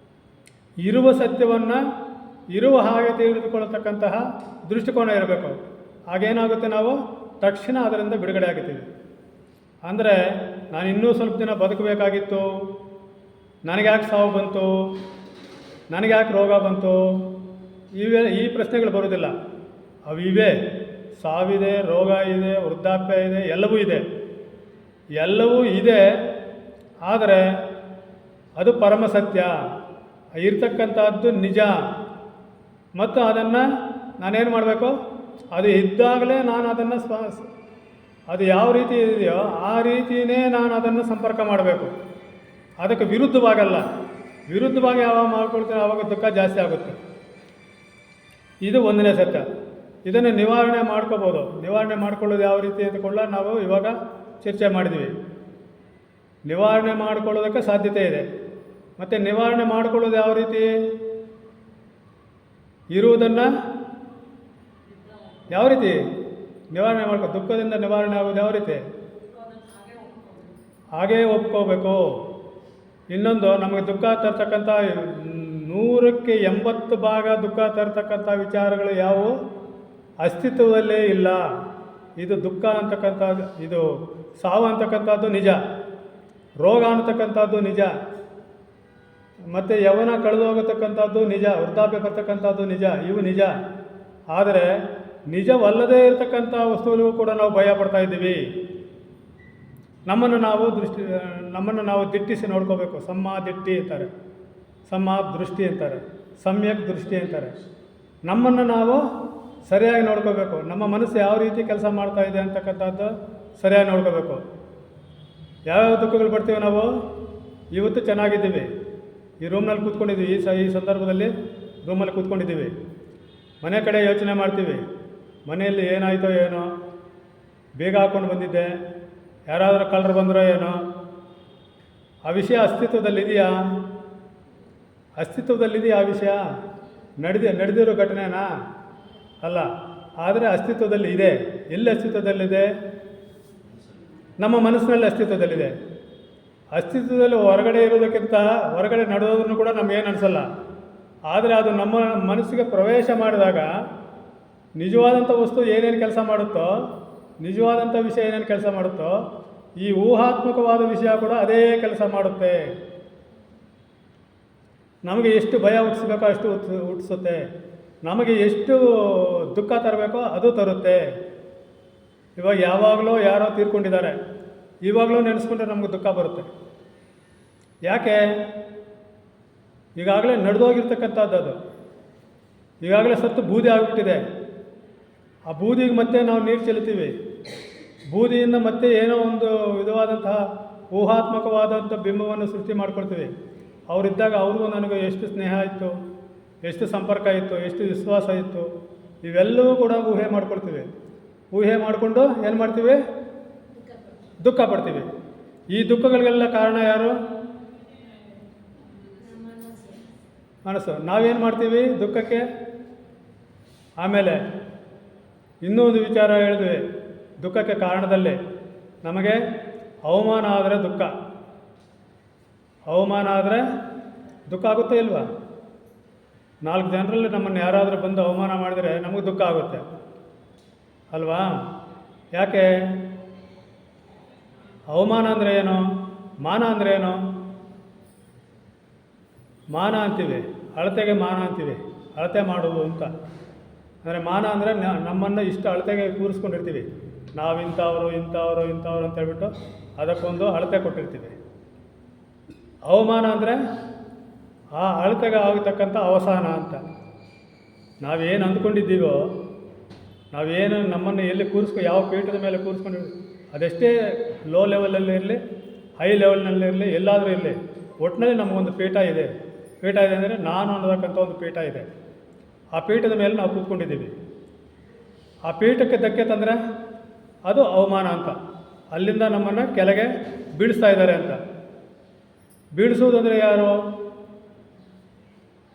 ಇರುವ ಸತ್ಯವನ್ನು ಇರುವ ಹಾಗೆ ತಿಳಿದುಕೊಳ್ಳತಕ್ಕಂತಹ ದೃಷ್ಟಿಕೋನ ಇರಬೇಕು. ಆಗೇನಾಗುತ್ತೆ, ನಾವು ತಕ್ಷಣ ಅದರಿಂದ ಬಿಡುಗಡೆ ಆಗುತ್ತೀವಿ. ಅಂದರೆ ನಾನು ಇನ್ನೂ ಸ್ವಲ್ಪ ದಿನ ಬದುಕಬೇಕಾಗಿತ್ತು, ನನಗ್ಯಾಕೆ ಸಾವು ಬಂತು, ನನಗ್ಯಾಕೆ ರೋಗ ಬಂತು, ಈ ಪ್ರಶ್ನೆಗಳು ಬರೋದಿಲ್ಲ. ಅವಿವೆ, ಸಾವಿದೆ, ರೋಗ ಇದೆ, ವೃದ್ಧಾಪ್ಯ ಇದೆ, ಎಲ್ಲವೂ ಇದೆ, ಎಲ್ಲವೂ ಇದೆ. ಆದರೆ ಅದು ಪರಮ ಸತ್ಯ, ಇರ್ತಕ್ಕಂಥದ್ದು ನಿಜ. ಮತ್ತು ಅದನ್ನು ನಾನೇನು ಮಾಡಬೇಕು, ಅದು ಇದ್ದಾಗಲೇ ನಾನು ಅದನ್ನು ಅದು ಯಾವ ರೀತಿ ಇದೆಯೋ ಆ ರೀತಿಯೇ ನಾನು ಅದನ್ನು ಸಂಪರ್ಕ ಮಾಡಬೇಕು. ಅದಕ್ಕೆ ವಿರುದ್ಧವಾಗಲ್ಲ. ವಿರುದ್ಧವಾಗಿ ಯಾವಾಗ ಮಾಡ್ಕೊಳ್ತೀನಿ ಆವಾಗ ದುಃಖ ಜಾಸ್ತಿ ಆಗುತ್ತೆ. ಇದು ಒಂದನೇ ಸತ್ಯ. ಇದನ್ನು ನಿವಾರಣೆ ಮಾಡ್ಕೋಬೋದು. ನಿವಾರಣೆ ಮಾಡ್ಕೊಳ್ಳೋದು ಯಾವ ರೀತಿ ಅಂತಕೊಳ್ಳ ನಾವು ಇವಾಗ ಚರ್ಚೆ ಮಾಡಿದ್ವಿ. ನಿವಾರಣೆ ಮಾಡ್ಕೊಳ್ಳೋದಕ್ಕೆ ಸಾಧ್ಯತೆ ಇದೆ. ಮತ್ತು ನಿವಾರಣೆ ಮಾಡ್ಕೊಳ್ಳೋದು ಯಾವ ರೀತಿ, ಇರುವುದನ್ನು ಯಾವ ರೀತಿ ನಿವಾರಣೆ ದುಃಖದಿಂದ ನಿವಾರಣೆ ಆಗೋದು ಯಾವ ರೀತಿ, ಹಾಗೇ ಒಪ್ಕೋಬೇಕು. ಇನ್ನೊಂದು, ನಮಗೆ ದುಃಖ ತರ್ತಕ್ಕಂಥ 100ಕ್ಕೆ 80 ಭಾಗ ದುಃಖ ತರ್ತಕ್ಕಂಥ ವಿಚಾರಗಳು ಯಾವುವು ಅಸ್ತಿತ್ವದಲ್ಲೇ ಇಲ್ಲ. ಇದು ದುಃಖ ಅಂತಕ್ಕಂಥದ್ದು, ಇದು ಸಾವು ಅಂತಕ್ಕಂಥದ್ದು ನಿಜ, ರೋಗ ಅಂತಕ್ಕಂಥದ್ದು ನಿಜ, ಮತ್ತು ಯೌವನ ಕಳೆದು ಹೋಗತಕ್ಕಂಥದ್ದು ನಿಜ, ವೃದ್ಧಾಪ್ಯ ಬರ್ತಕ್ಕಂಥದ್ದು ನಿಜ, ಇವು ನಿಜ. ಆದರೆ ನಿಜವಲ್ಲದೇ ಇರತಕ್ಕಂಥ ವಸ್ತುಗಳಿಗೂ ಕೂಡ ನಾವು ಭಯ ಪಡ್ತಾ ಇದ್ದೀವಿ. ನಮ್ಮನ್ನು ನಾವು ದಿಟ್ಟಿಸಿ ನೋಡ್ಕೋಬೇಕು. ದಿಟ್ಟಿ ಅಂತಾರೆ, ದೃಷ್ಟಿ ಅಂತಾರೆ, ಸಮ್ಯಕ್ ದೃಷ್ಟಿ ಅಂತಾರೆ. ನಮ್ಮನ್ನು ನಾವು ಸರಿಯಾಗಿ ನೋಡ್ಕೋಬೇಕು. ನಮ್ಮ ಮನಸ್ಸು ಯಾವ ರೀತಿ ಕೆಲಸ ಮಾಡ್ತಾ ಇದೆ ಅಂತಕ್ಕಂಥದ್ದು ಸರಿಯಾಗಿ ನೋಡ್ಕೋಬೇಕು. ಯಾವ್ಯಾವ ದುಃಖಗಳು ಬರ್ತೀವಿ ನಾವು. ಇವತ್ತು ಚೆನ್ನಾಗಿದ್ದೀವಿ, ಈ ರೂಮ್ನಲ್ಲಿ ಕೂತ್ಕೊಂಡಿದ್ದೀವಿ, ಈ ಸಂದರ್ಭದಲ್ಲಿ ರೂಮಲ್ಲಿ ಕೂತ್ಕೊಂಡಿದ್ದೀವಿ. ಮನೆ ಕಡೆ ಯೋಚನೆ ಮಾಡ್ತೀವಿ, ಮನೆಯಲ್ಲಿ ಏನಾಯಿತೋ ಏನೋ, ಬೇಗ ಹಾಕ್ಕೊಂಡು ಬಂದಿದ್ದೆ, ಯಾರಾದರೂ ಕಳ್ಳರು ಬಂದರೋ ಏನೋ. ಆ ವಿಷಯ ಅಸ್ತಿತ್ವದಲ್ಲಿದೆಯಾ ಆ ವಿಷಯ? ನಡೆದಿರೋ ಘಟನೆನಾ? ಅಲ್ಲ. ಆದರೆ ಅಸ್ತಿತ್ವದಲ್ಲಿ ಇದೆ. ಎಲ್ಲಿ ಅಸ್ತಿತ್ವದಲ್ಲಿದೆ? ನಮ್ಮ ಮನಸ್ಸಿನಲ್ಲಿ ಅಸ್ತಿತ್ವದಲ್ಲಿದೆ. ಅಸ್ತಿತ್ವದಲ್ಲಿ ಹೊರಗಡೆ ಇರೋದಕ್ಕಿಂತ ಹೊರಗಡೆ ನಡೆಯೋದ್ರೂ ಕೂಡ ನಮಗೇನು ಅನಿಸಲ್ಲ. ಆದರೆ ಅದು ನಮ್ಮ ಮನಸ್ಸಿಗೆ ಪ್ರವೇಶ ಮಾಡಿದಾಗ ನಿಜವಾದಂಥ ವಸ್ತು ಏನೇನು ಕೆಲಸ ಮಾಡುತ್ತೋ, ನಿಜವಾದಂಥ ವಿಷಯ ಏನೇನು ಕೆಲಸ ಮಾಡುತ್ತೋ, ಈ ಊಹಾತ್ಮಕವಾದ ವಿಷಯ ಕೂಡ ಅದೇ ಕೆಲಸ ಮಾಡುತ್ತೆ. ನಮಗೆ ಎಷ್ಟು ಭಯ ಹುಟ್ಟಿಸ್ಬೇಕೋ ಅಷ್ಟು ಹುಟ್ಟಿಸುತ್ತೆ. ನಮಗೆ ಎಷ್ಟು ದುಃಖ ತರಬೇಕೋ ಅದು ತರುತ್ತೆ. ಇವಾಗ ಯಾವಾಗಲೂ ಯಾರೋ ತೀರ್ಕೊಂಡಿದ್ದಾರೆ, ಇವಾಗಲೂ ನೆನೆಸ್ಕೊಂಡ್ರೆ ನಮಗೆ ದುಃಖ ಬರುತ್ತೆ. ಯಾಕೆ? ಈಗಾಗಲೇ ನಡೆದೋಗಿರ್ತಕ್ಕಂಥದ್ದು ಅದು. ಈಗಾಗಲೇ ಸತ್ತು ಬೂದಿ ಆಗಿಬಿಟ್ಟಿದೆ. ಆ ಬೂದಿಗೆ ಮತ್ತೆ ನಾವು ನೀರು ಚೆಲ್ತೀವಿ. ಬೂದಿಯಿಂದ ಮತ್ತೆ ಏನೋ ಒಂದು ವಿಧವಾದಂತಹ ಊಹಾತ್ಮಕವಾದಂಥ ಬಿಂಬವನ್ನು ಸೃಷ್ಟಿ ಮಾಡ್ಕೊಳ್ತೀವಿ. ಅವರಿದ್ದಾಗ ಅವ್ರಿಗೂ ನನಗೆ ಎಷ್ಟು ಸ್ನೇಹ ಇತ್ತು, ಎಷ್ಟು ಸಂಪರ್ಕ ಇತ್ತು, ಎಷ್ಟು ವಿಶ್ವಾಸ ಇತ್ತು, ಇವೆಲ್ಲವೂ ಕೂಡ ಊಹೆ ಮಾಡ್ಕೊಳ್ತೀವಿ. ಊಹೆ ಮಾಡಿಕೊಂಡು ಏನು ಮಾಡ್ತೀವಿ? ದುಃಖ ಪಡ್ತೀವಿ. ಈ ದುಃಖಗಳಿಗೆಲ್ಲ ಕಾರಣ ಯಾರು? ಮನಸ್ಸು. ನಾವೇನು ಮಾಡ್ತೀವಿ ದುಃಖಕ್ಕೆ? ಆಮೇಲೆ ಇನ್ನೂ ಒಂದು ವಿಚಾರ ಹೇಳಿದ್ವಿ. ದುಃಖಕ್ಕೆ ಕಾರಣದಲ್ಲಿ ನಮಗೆ ಅವಮಾನ ಆದರೆ ದುಃಖ. ಅವಮಾನ ಆದರೆ ದುಃಖ ಆಗುತ್ತೆ ಇಲ್ವಾ? 4 ಜನರಲ್ಲಿ ನಮ್ಮನ್ನು ಯಾರಾದರೂ ಬಂದು ಅವಮಾನ ಮಾಡಿದರೆ ನಮಗೆ ದುಃಖ ಆಗುತ್ತೆ ಅಲ್ವಾ? ಯಾಕೆ? ಅವಮಾನ ಅಂದರೆ ಏನು? ಮಾನ ಅಂದರೆ ಏನು? ಮಾನ ಅಂತೀವಿ, ಅಳತೆಗೆ ಮಾನ ಅಂತೀವಿ, ಅಳತೆ ಮಾಡೋದು ಅಂತ. ಅಂದರೆ ಮಾನ ಅಂದರೆ ನಮ್ಮನ್ನು ಇಷ್ಟು ಅಳತೆಗೆ ಕೂರಿಸ್ಕೊಂಡಿರ್ತೀವಿ. ನಾವು ಇಂಥವರು ಅಂತ ಹೇಳ್ಬಿಟ್ಟು ಅದಕ್ಕೊಂದು ಅಳತೆ ಕೊಟ್ಟಿರ್ತೀವಿ. ಅವಮಾನ ಅಂದರೆ ಆ ಅಳತೆಗೆ ಆಗತಕ್ಕಂಥ ಅವಸಾನ ಅಂತ. ನಾವೇನು ಅಂದ್ಕೊಂಡಿದ್ದೀವೋ, ನಾವೇನು ನಮ್ಮನ್ನು ಎಲ್ಲಿ ಯಾವ ಪೀಠದ ಮೇಲೆ ಕೂರಿಸ್ಕೊಂಡಿರ್ತೀವಿ, ಅದೆಷ್ಟೇ ಲೋ ಲೆವೆಲಲ್ಲಿ ಇರಲಿ, ಹೈ ಲೆವೆಲ್ನಲ್ಲಿರಲಿ, ಎಲ್ಲಾದರೂ ಇರಲಿ, ಒಟ್ಟಿನಲ್ಲಿ ನಮಗೊಂದು ಪೀಠ ಇದೆ. ಪೀಠ ಇದೆ ಅಂದರೆ ನಾನು ಅನ್ನೋದಕ್ಕಂಥ ಒಂದು ಪೀಠ ಇದೆ. ಆ ಪೀಠದ ಮೇಲೆ ನಾವು ಕೂತ್ಕೊಂಡಿದ್ದೀವಿ. ಆ ಪೀಠಕ್ಕೆ ಧಕ್ಕೆ ತಂದರೆ ಅದು ಅವಮಾನ ಅಂತ. ಅಲ್ಲಿಂದ ನಮ್ಮನ್ನು ಕೆಳಗೆ ಬೀಳಿಸ್ತಾ ಇದ್ದಾರೆ ಅಂತ. ಬೀಳಿಸುವುದಂದರೆ ಯಾರು?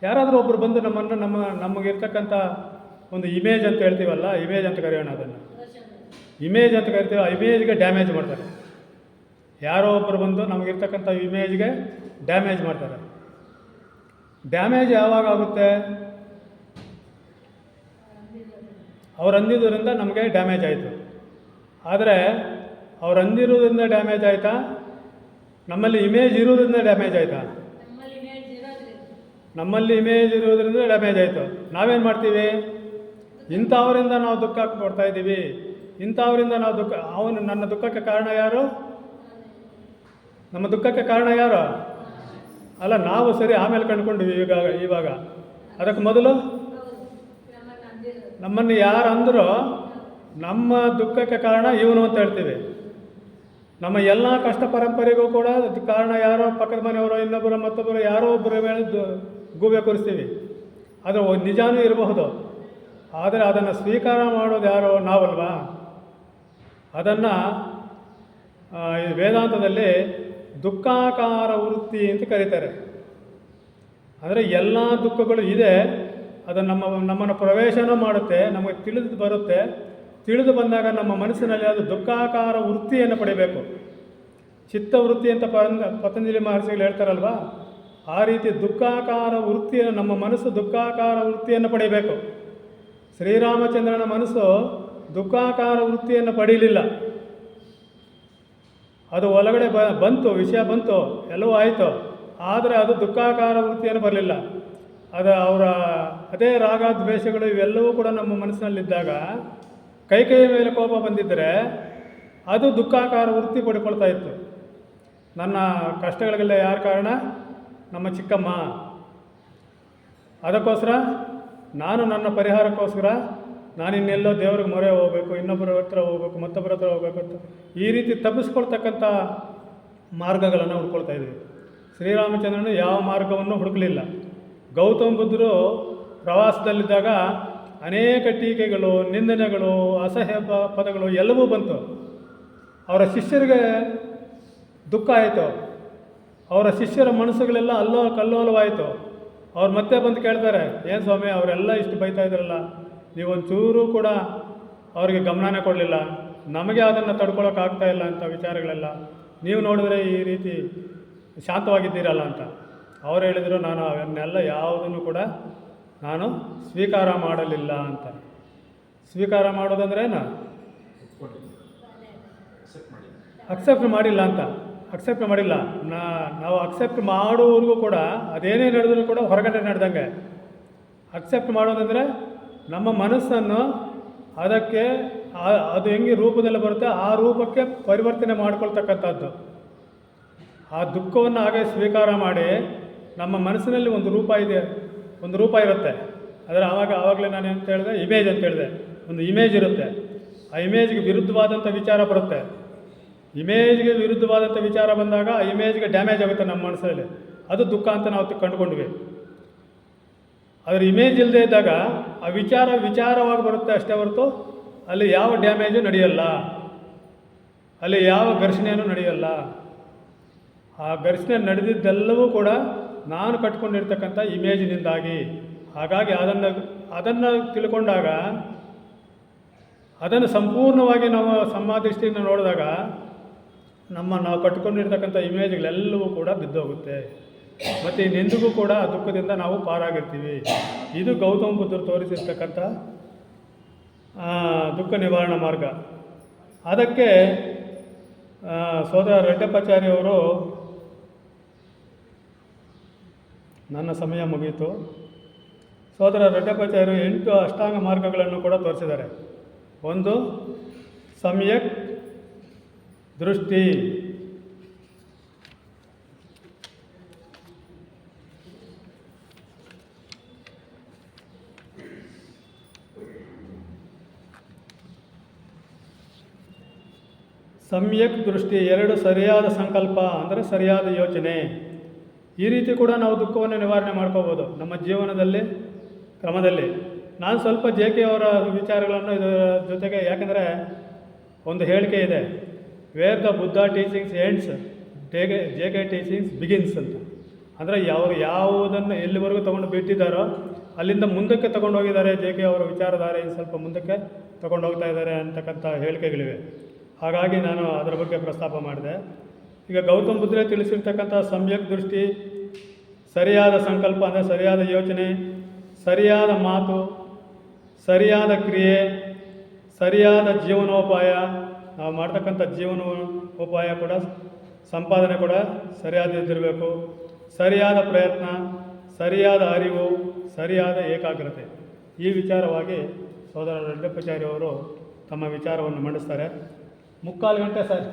ಯಾರಾದರೂ ಒಬ್ಬರು ಬಂದು ನಮಗಿರ್ತಕ್ಕಂಥ ಒಂದು ಇಮೇಜ್ ಅಂತ ಹೇಳ್ತೀವಲ್ಲ, ಇಮೇಜ್ ಅಂತ ಕರೆಯೋಣ ಅದನ್ನು, ಇಮೇಜ್ ಅಂತ ಕರಿತೀವಿ, ಆ ಇಮೇಜ್ಗೆ ಡ್ಯಾಮೇಜ್ ಮಾಡ್ತಾರೆ. ಯಾರೋ ಒಬ್ಬರು ಬಂದು ನಮಗಿರ್ತಕ್ಕಂಥ ಇಮೇಜ್ಗೆ ಡ್ಯಾಮೇಜ್ ಮಾಡ್ತಾರೆ. ಡ್ಯಾಮೇಜ್ ಯಾವಾಗ ಆಗುತ್ತೆ? ಅವ್ರು ಅಂದಿದ್ದರಿಂದ ನಮಗೆ ಡ್ಯಾಮೇಜ್ ಆಯಿತು. ಆದರೆ ಅವ್ರು ಅಂದಿರೋದ್ರಿಂದ ಡ್ಯಾಮೇಜ್ ಆಯಿತಾ, ನಮ್ಮಲ್ಲಿ ಇಮೇಜ್ ಇರೋದ್ರಿಂದ ಡ್ಯಾಮೇಜ್ ಆಯಿತಾ? ನಮ್ಮಲ್ಲಿ ಇಮೇಜ್ ಇರೋದ್ರಿಂದ ಡ್ಯಾಮೇಜ್ ಆಯಿತು. ನಾವೇನು ಮಾಡ್ತೀವಿ? ಇಂಥವರಿಂದ ನಾವು ದುಃಖ ಕೊಡ್ತಾ ಇದ್ದೀವಿ, ಇಂಥವರಿಂದ ನಾವು ದುಃಖ, ನನ್ನ ದುಃಖಕ್ಕೆ ಕಾರಣ ಯಾರು? ನಮ್ಮ ದುಃಖಕ್ಕೆ ಕಾರಣ ಯಾರು? ಅಲ್ಲ, ನಾವು ಸರಿ ಆಮೇಲೆ ಕಂಡುಕೊಂಡ್ವಿ. ಇವಾಗ ಅದಕ್ಕೆ ಮೊದಲು ನಮ್ಮನ್ನು ಯಾರು ಅಂದರೂ ನಮ್ಮ ದುಃಖಕ್ಕೆ ಕಾರಣ ಇವನು ಅಂತ ಹೇಳ್ತೀವಿ. ನಮ್ಮ ಎಲ್ಲ ಕಷ್ಟ ಪರಂಪರೆಗೂ ಕೂಡ ಕಾರಣ ಯಾರೋ, ಪಕ್ಕದ ಮನೆಯವರು, ಇನ್ನೊಬ್ಬರು, ಮತ್ತೊಬ್ಬರು, ಯಾರೋ ಒಬ್ಬರ ಮೇಲೆ ಗೂಬೆ ಕೂರಿಸ್ತೀವಿ. ಅದು ನಿಜಾನೂ ಇರಬಹುದು, ಆದರೆ ಅದನ್ನು ಸ್ವೀಕಾರ ಮಾಡೋದು ಯಾರೋ ನಾವಲ್ವಾ? ಅದನ್ನು ವೇದಾಂತದಲ್ಲಿ ದುಃಖಾಕಾರ ವೃತ್ತಿ ಅಂತ ಕರೀತಾರೆ. ಅಂದರೆ ಎಲ್ಲ ದುಃಖಗಳು ಇದೆ, ಅದು ನಮ್ಮನ್ನು ಪ್ರವೇಶನೂ ಮಾಡುತ್ತೆ, ನಮಗೆ ತಿಳಿದು ಬರುತ್ತೆ. ತಿಳಿದು ಬಂದಾಗ ನಮ್ಮ ಮನಸ್ಸಿನಲ್ಲಿ ಅದು ದುಃಖಾಕಾರ ವೃತ್ತಿಯನ್ನು ಪಡಿಬೇಕು. ಚಿತ್ತವೃತ್ತಿ ಅಂತ ಪತಂಜಲಿ ಮಹರ್ಷಿಗಳು ಹೇಳ್ತಾರಲ್ವ, ಆ ರೀತಿ ದುಃಖಾಕಾರ ವೃತ್ತಿಯನ್ನು, ನಮ್ಮ ಮನಸ್ಸು ದುಃಖಾಕಾರ ವೃತ್ತಿಯನ್ನು ಪಡಿಬೇಕು. ಶ್ರೀರಾಮಚಂದ್ರನ ಮನಸ್ಸು ದುಃಖಾಕಾರ ವೃತ್ತಿಯನ್ನು ಪಡೀಲಿಲ್ಲ. ಅದು ಒಳಗಡೆ ಬಂತು, ವಿಷಯ ಬಂತು, ಎಲ್ಲವೂ ಆಯಿತು, ಆದರೆ ಅದು ದುಃಖಾಕಾರ ವೃತ್ತಿಯನ್ನು ಬರಲಿಲ್ಲ. ಅವರ ಅದೇ ರಾಗ ದ್ವೇಷಗಳು ಇವೆಲ್ಲವೂ ಕೂಡ ನಮ್ಮ ಮನಸ್ಸಿನಲ್ಲಿದ್ದಾಗ, ಕೈಯ ಮೇಲೆ ಕೋಪ ಬಂದಿದ್ದರೆ ಅದು ದುಃಖಾಕಾರ ವೃತ್ತಿ ಪಡ್ಕೊಳ್ತಾ ಇತ್ತು. ನನ್ನ ಕಷ್ಟಗಳಿಗೆಲ್ಲ ಯಾರು ಕಾರಣ? ನಮ್ಮ ಚಿಕ್ಕಮ್ಮ. ಅದಕ್ಕೋಸ್ಕರ ನಾನು ನನ್ನ ಪರಿಹಾರಕ್ಕೋಸ್ಕರ ನಾನಿನ್ನೆಲ್ಲೋ ದೇವ್ರಿಗೆ ಮೊರೆ ಹೋಗಬೇಕು, ಇನ್ನೊಬ್ಬರ ಹತ್ರ ಹೋಗ್ಬೇಕು, ಮತ್ತೊಬ್ಬರ ಹತ್ರ ಹೋಗ್ಬೇಕು ಅಂತ ಈ ರೀತಿ ತಪ್ಪಿಸ್ಕೊಳ್ತಕ್ಕಂಥ ಮಾರ್ಗಗಳನ್ನು ಹುಡ್ಕೊಳ್ತಾ ಇದ್ವಿ. ಶ್ರೀರಾಮಚಂದ್ರನು ಯಾವ ಮಾರ್ಗವನ್ನು ಹುಡುಕಲಿಲ್ಲ. ಗೌತಮ ಬುದ್ಧರು ಪ್ರವಾಸದಲ್ಲಿದ್ದಾಗ ಅನೇಕ ಟೀಕೆಗಳು, ನಿಂದನೆಗಳು, ಅಸಹ್ಯ ಪದಗಳು ಎಲ್ಲವೂ ಬಂತು. ಅವರ ಶಿಷ್ಯರಿಗೆ ದುಃಖ ಆಯಿತು. ಅವರ ಶಿಷ್ಯರ ಮನಸ್ಸುಗಳೆಲ್ಲ ಕಲ್ಲೋಲವಾಯಿತು. ಅವ್ರು ಮತ್ತೆ ಬಂದು ಕೇಳ್ತಾರೆ, ಏನು ಸ್ವಾಮಿ ಅವರೆಲ್ಲ ಇಷ್ಟು ಬೈತಾ ಇದ್ರಲ್ಲ, ನೀವೊಂಚೂರು ಕೂಡ ಅವರಿಗೆ ಗಮನನೇ ಕೊಡಲಿಲ್ಲ, ನಮಗೆ ಅದನ್ನು ತಡ್ಕೊಳ್ಳೋಕ್ಕಾಗ್ತಾ ಇಲ್ಲ ಅಂತ ವಿಚಾರಗಳೆಲ್ಲ, ನೀವು ನೋಡಿದ್ರೆ ಈ ರೀತಿ ಶಾಂತವಾಗಿದ್ದೀರಲ್ಲ ಅಂತ. ಅವ್ರು ಹೇಳಿದರು, ನಾನು ಅವನ್ನೆಲ್ಲ ಯಾವುದನ್ನು ಕೂಡ ನಾನು ಸ್ವೀಕಾರ ಮಾಡಲಿಲ್ಲ ಅಂತ. ಸ್ವೀಕಾರ ಮಾಡೋದಂದ್ರೆ ಏನು? ಅಕ್ಸೆಪ್ಟ್ ಮಾಡಿಲ್ಲ ಅಂತ. ಅಕ್ಸೆಪ್ಟ್ ಮಾಡಿಲ್ಲ. ನಾವು ಅಕ್ಸೆಪ್ಟ್ ಮಾಡೋವರೆಗೂ ಕೂಡ ಅದೇನೇ ನಡೆದರೂ ಕೂಡ ಹೊರಗಡೆ ನಡೆದಂಗೆ. ಅಕ್ಸೆಪ್ಟ್ ಮಾಡೋದಂದರೆ ನಮ್ಮ ಮನಸ್ಸನ್ನು ಅದಕ್ಕೆ ಅದು ಹೆಂಗೆ ರೂಪದಲ್ಲಿ ಬರುತ್ತೆ ಆ ರೂಪಕ್ಕೆ ಪರಿವರ್ತನೆ ಮಾಡ್ಕೊಳ್ತಕ್ಕಂಥದ್ದು. ಆ ದುಃಖವನ್ನು ಹಾಗೆ ಸ್ವೀಕಾರ ಮಾಡಿ ನಮ್ಮ ಮನಸ್ಸಿನಲ್ಲಿ ಒಂದು ರೂಪ ಇದೆ, ಒಂದು ರೂಪ ಇರುತ್ತೆ. ಆದರೆ ಆವಾಗಲೇ ನಾನು ಅಂತ ಹೇಳಿದೆ, ಇಮೇಜ್ ಅಂತ ಹೇಳಿದೆ. ಒಂದು ಇಮೇಜ್ ಇರುತ್ತೆ, ಆ ಇಮೇಜ್ಗೆ ವಿರುದ್ಧವಾದಂಥ ವಿಚಾರ ಬರುತ್ತೆ. ಇಮೇಜ್ಗೆ ವಿರುದ್ಧವಾದಂಥ ವಿಚಾರ ಬಂದಾಗ ಆ ಇಮೇಜ್ಗೆ ಡ್ಯಾಮೇಜ್ ಆಗುತ್ತೆ ನಮ್ಮ ಮನಸ್ಸಲ್ಲಿ. ಅದು ದುಃಖ ಅಂತ ನಾವು ಕಂಡುಕೊಂಡ್ವಿ. ಆದರೆ ಇಮೇಜ್ ಇಲ್ಲದೆ ಇದ್ದಾಗ ಆ ವಿಚಾರವಾಗಿ ಬರುತ್ತೆ ಅಷ್ಟೇ ಹೊರತು ಅಲ್ಲಿ ಯಾವ ಡ್ಯಾಮೇಜು ನಡೆಯಲ್ಲ, ಅಲ್ಲಿ ಯಾವ ಘರ್ಷಣೆಯೂ ನಡೆಯಲ್ಲ. ಆ ಘರ್ಷಣೆ ನಡೆದಿದ್ದೆಲ್ಲವೂ ಕೂಡ ನಾನು ಕಟ್ಕೊಂಡಿರ್ತಕ್ಕಂಥ ಇಮೇಜಿನಿಂದಾಗಿ. ಹಾಗಾಗಿ ಅದನ್ನು ತಿಳ್ಕೊಂಡಾಗ, ಅದನ್ನು ಸಂಪೂರ್ಣವಾಗಿ ನಾವು ಸಮಾಧಿಷ್ಟಿಯಿಂದ ನೋಡಿದಾಗ ನಾವು ಕಟ್ಕೊಂಡಿರ್ತಕ್ಕಂಥ ಇಮೇಜ್ಗಳೆಲ್ಲವೂ ಕೂಡ ಬಿದ್ದೋಗುತ್ತೆ. ಮತ್ತು ಇನ್ನೆಂದಿಗೂ ಕೂಡ ಆ ದುಃಖದಿಂದ ನಾವು ಪಾರಾಗಿರ್ತೀವಿ. ಇದು ಗೌತಮ ಬುದ್ಧರು ತೋರಿಸಿರ್ತಕ್ಕಂಥ ದುಃಖ ನಿವಾರಣಾ ಮಾರ್ಗ. ಅದಕ್ಕೆ ಸೋದರ ರೆಡ್ಡಪ್ಪಾಚಾರ್ಯವರು, ನನ್ನ ಸಮಯ ಮುಗಿಯಿತು. ಸೋದರ ರೆಡ್ಡಪ್ಪಾಚಾರ್ಯರು 8 ಅಷ್ಟಾಂಗ ಮಾರ್ಗಗಳನ್ನು ಕೂಡ ತೋರಿಸಿದ್ದಾರೆ. ಒಂದು ಸಮ್ಯಕ್ ದೃಷ್ಟಿ, ಸಮ್ಯಕ್ ದೃಷ್ಟಿ. 2 ಸರಿಯಾದ ಸಂಕಲ್ಪ, ಅಂದರೆ ಸರಿಯಾದ ಯೋಚನೆ. ಈ ರೀತಿ ಕೂಡ ನಾವು ದುಃಖವನ್ನು ನಿವಾರಣೆ ಮಾಡ್ಕೋಬೋದು ನಮ್ಮ ಜೀವನದಲ್ಲಿ ಕ್ರಮದಲ್ಲಿ. ನಾನು ಸ್ವಲ್ಪ JK ಅವರ ವಿಚಾರಗಳನ್ನು ಇದರ ಜೊತೆಗೆ, ಯಾಕೆಂದರೆ ಒಂದು ಹೇಳಿಕೆ ಇದೆ, where the Buddha teachings ends JK teachings begins ಅಂತ. ಅಂದರೆ ಅವರು ಯಾವುದನ್ನು ಎಲ್ಲಿವರೆಗೂ ತೊಗೊಂಡು ಬಿಟ್ಟಿದ್ದಾರೋ ಅಲ್ಲಿಂದ ಮುಂದಕ್ಕೆ ತೊಗೊಂಡು ಹೋಗಿದ್ದಾರೆ. ಜೆ ಕೆ ಅವರ ವಿಚಾರಧಾರೆ ಸ್ವಲ್ಪ ಮುಂದಕ್ಕೆ ತೊಗೊಂಡು ಹೋಗ್ತಾ ಇದ್ದಾರೆ ಅಂತಕ್ಕಂಥ ಹೇಳಿಕೆಗಳಿವೆ. ಹಾಗಾಗಿ ನಾನು ಅದರ ಬಗ್ಗೆ ಪ್ರಸ್ತಾಪ ಮಾಡಿದೆ. ಈಗ ಗೌತಮ್ ಬುದ್ಧರೇ ತಿಳಿಸಿರ್ತಕ್ಕಂಥ ಸಮ್ಯಕ್ ದೃಷ್ಟಿ, ಸರಿಯಾದ ಸಂಕಲ್ಪ ಅಂದರೆ ಸರಿಯಾದ ಯೋಚನೆ, ಸರಿಯಾದ ಮಾತು, ಸರಿಯಾದ ಕ್ರಿಯೆ, ಸರಿಯಾದ ಜೀವನೋಪಾಯ, ನಾವು ಮಾಡ್ತಕ್ಕಂಥ ಜೀವನೋಪಾಯ ಕೂಡ ಸಂಪಾದನೆ ಕೂಡ ಸರಿಯಾದಿದ್ದಿರಬೇಕು. ಸರಿಯಾದ ಪ್ರಯತ್ನ, ಸರಿಯಾದ ಅರಿವು, ಸರಿಯಾದ ಏಕಾಗ್ರತೆ. ಈ ವಿಚಾರವಾಗಿ ಸೋದರ ರೆಡ್ಡಪ್ಪಾಚಾರಿ ಅವರು ತಮ್ಮ ವಿಚಾರವನ್ನು ಮಂಡಿಸ್ತಾರೆ. 3/4 ಗಂಟೆ ಸರ್.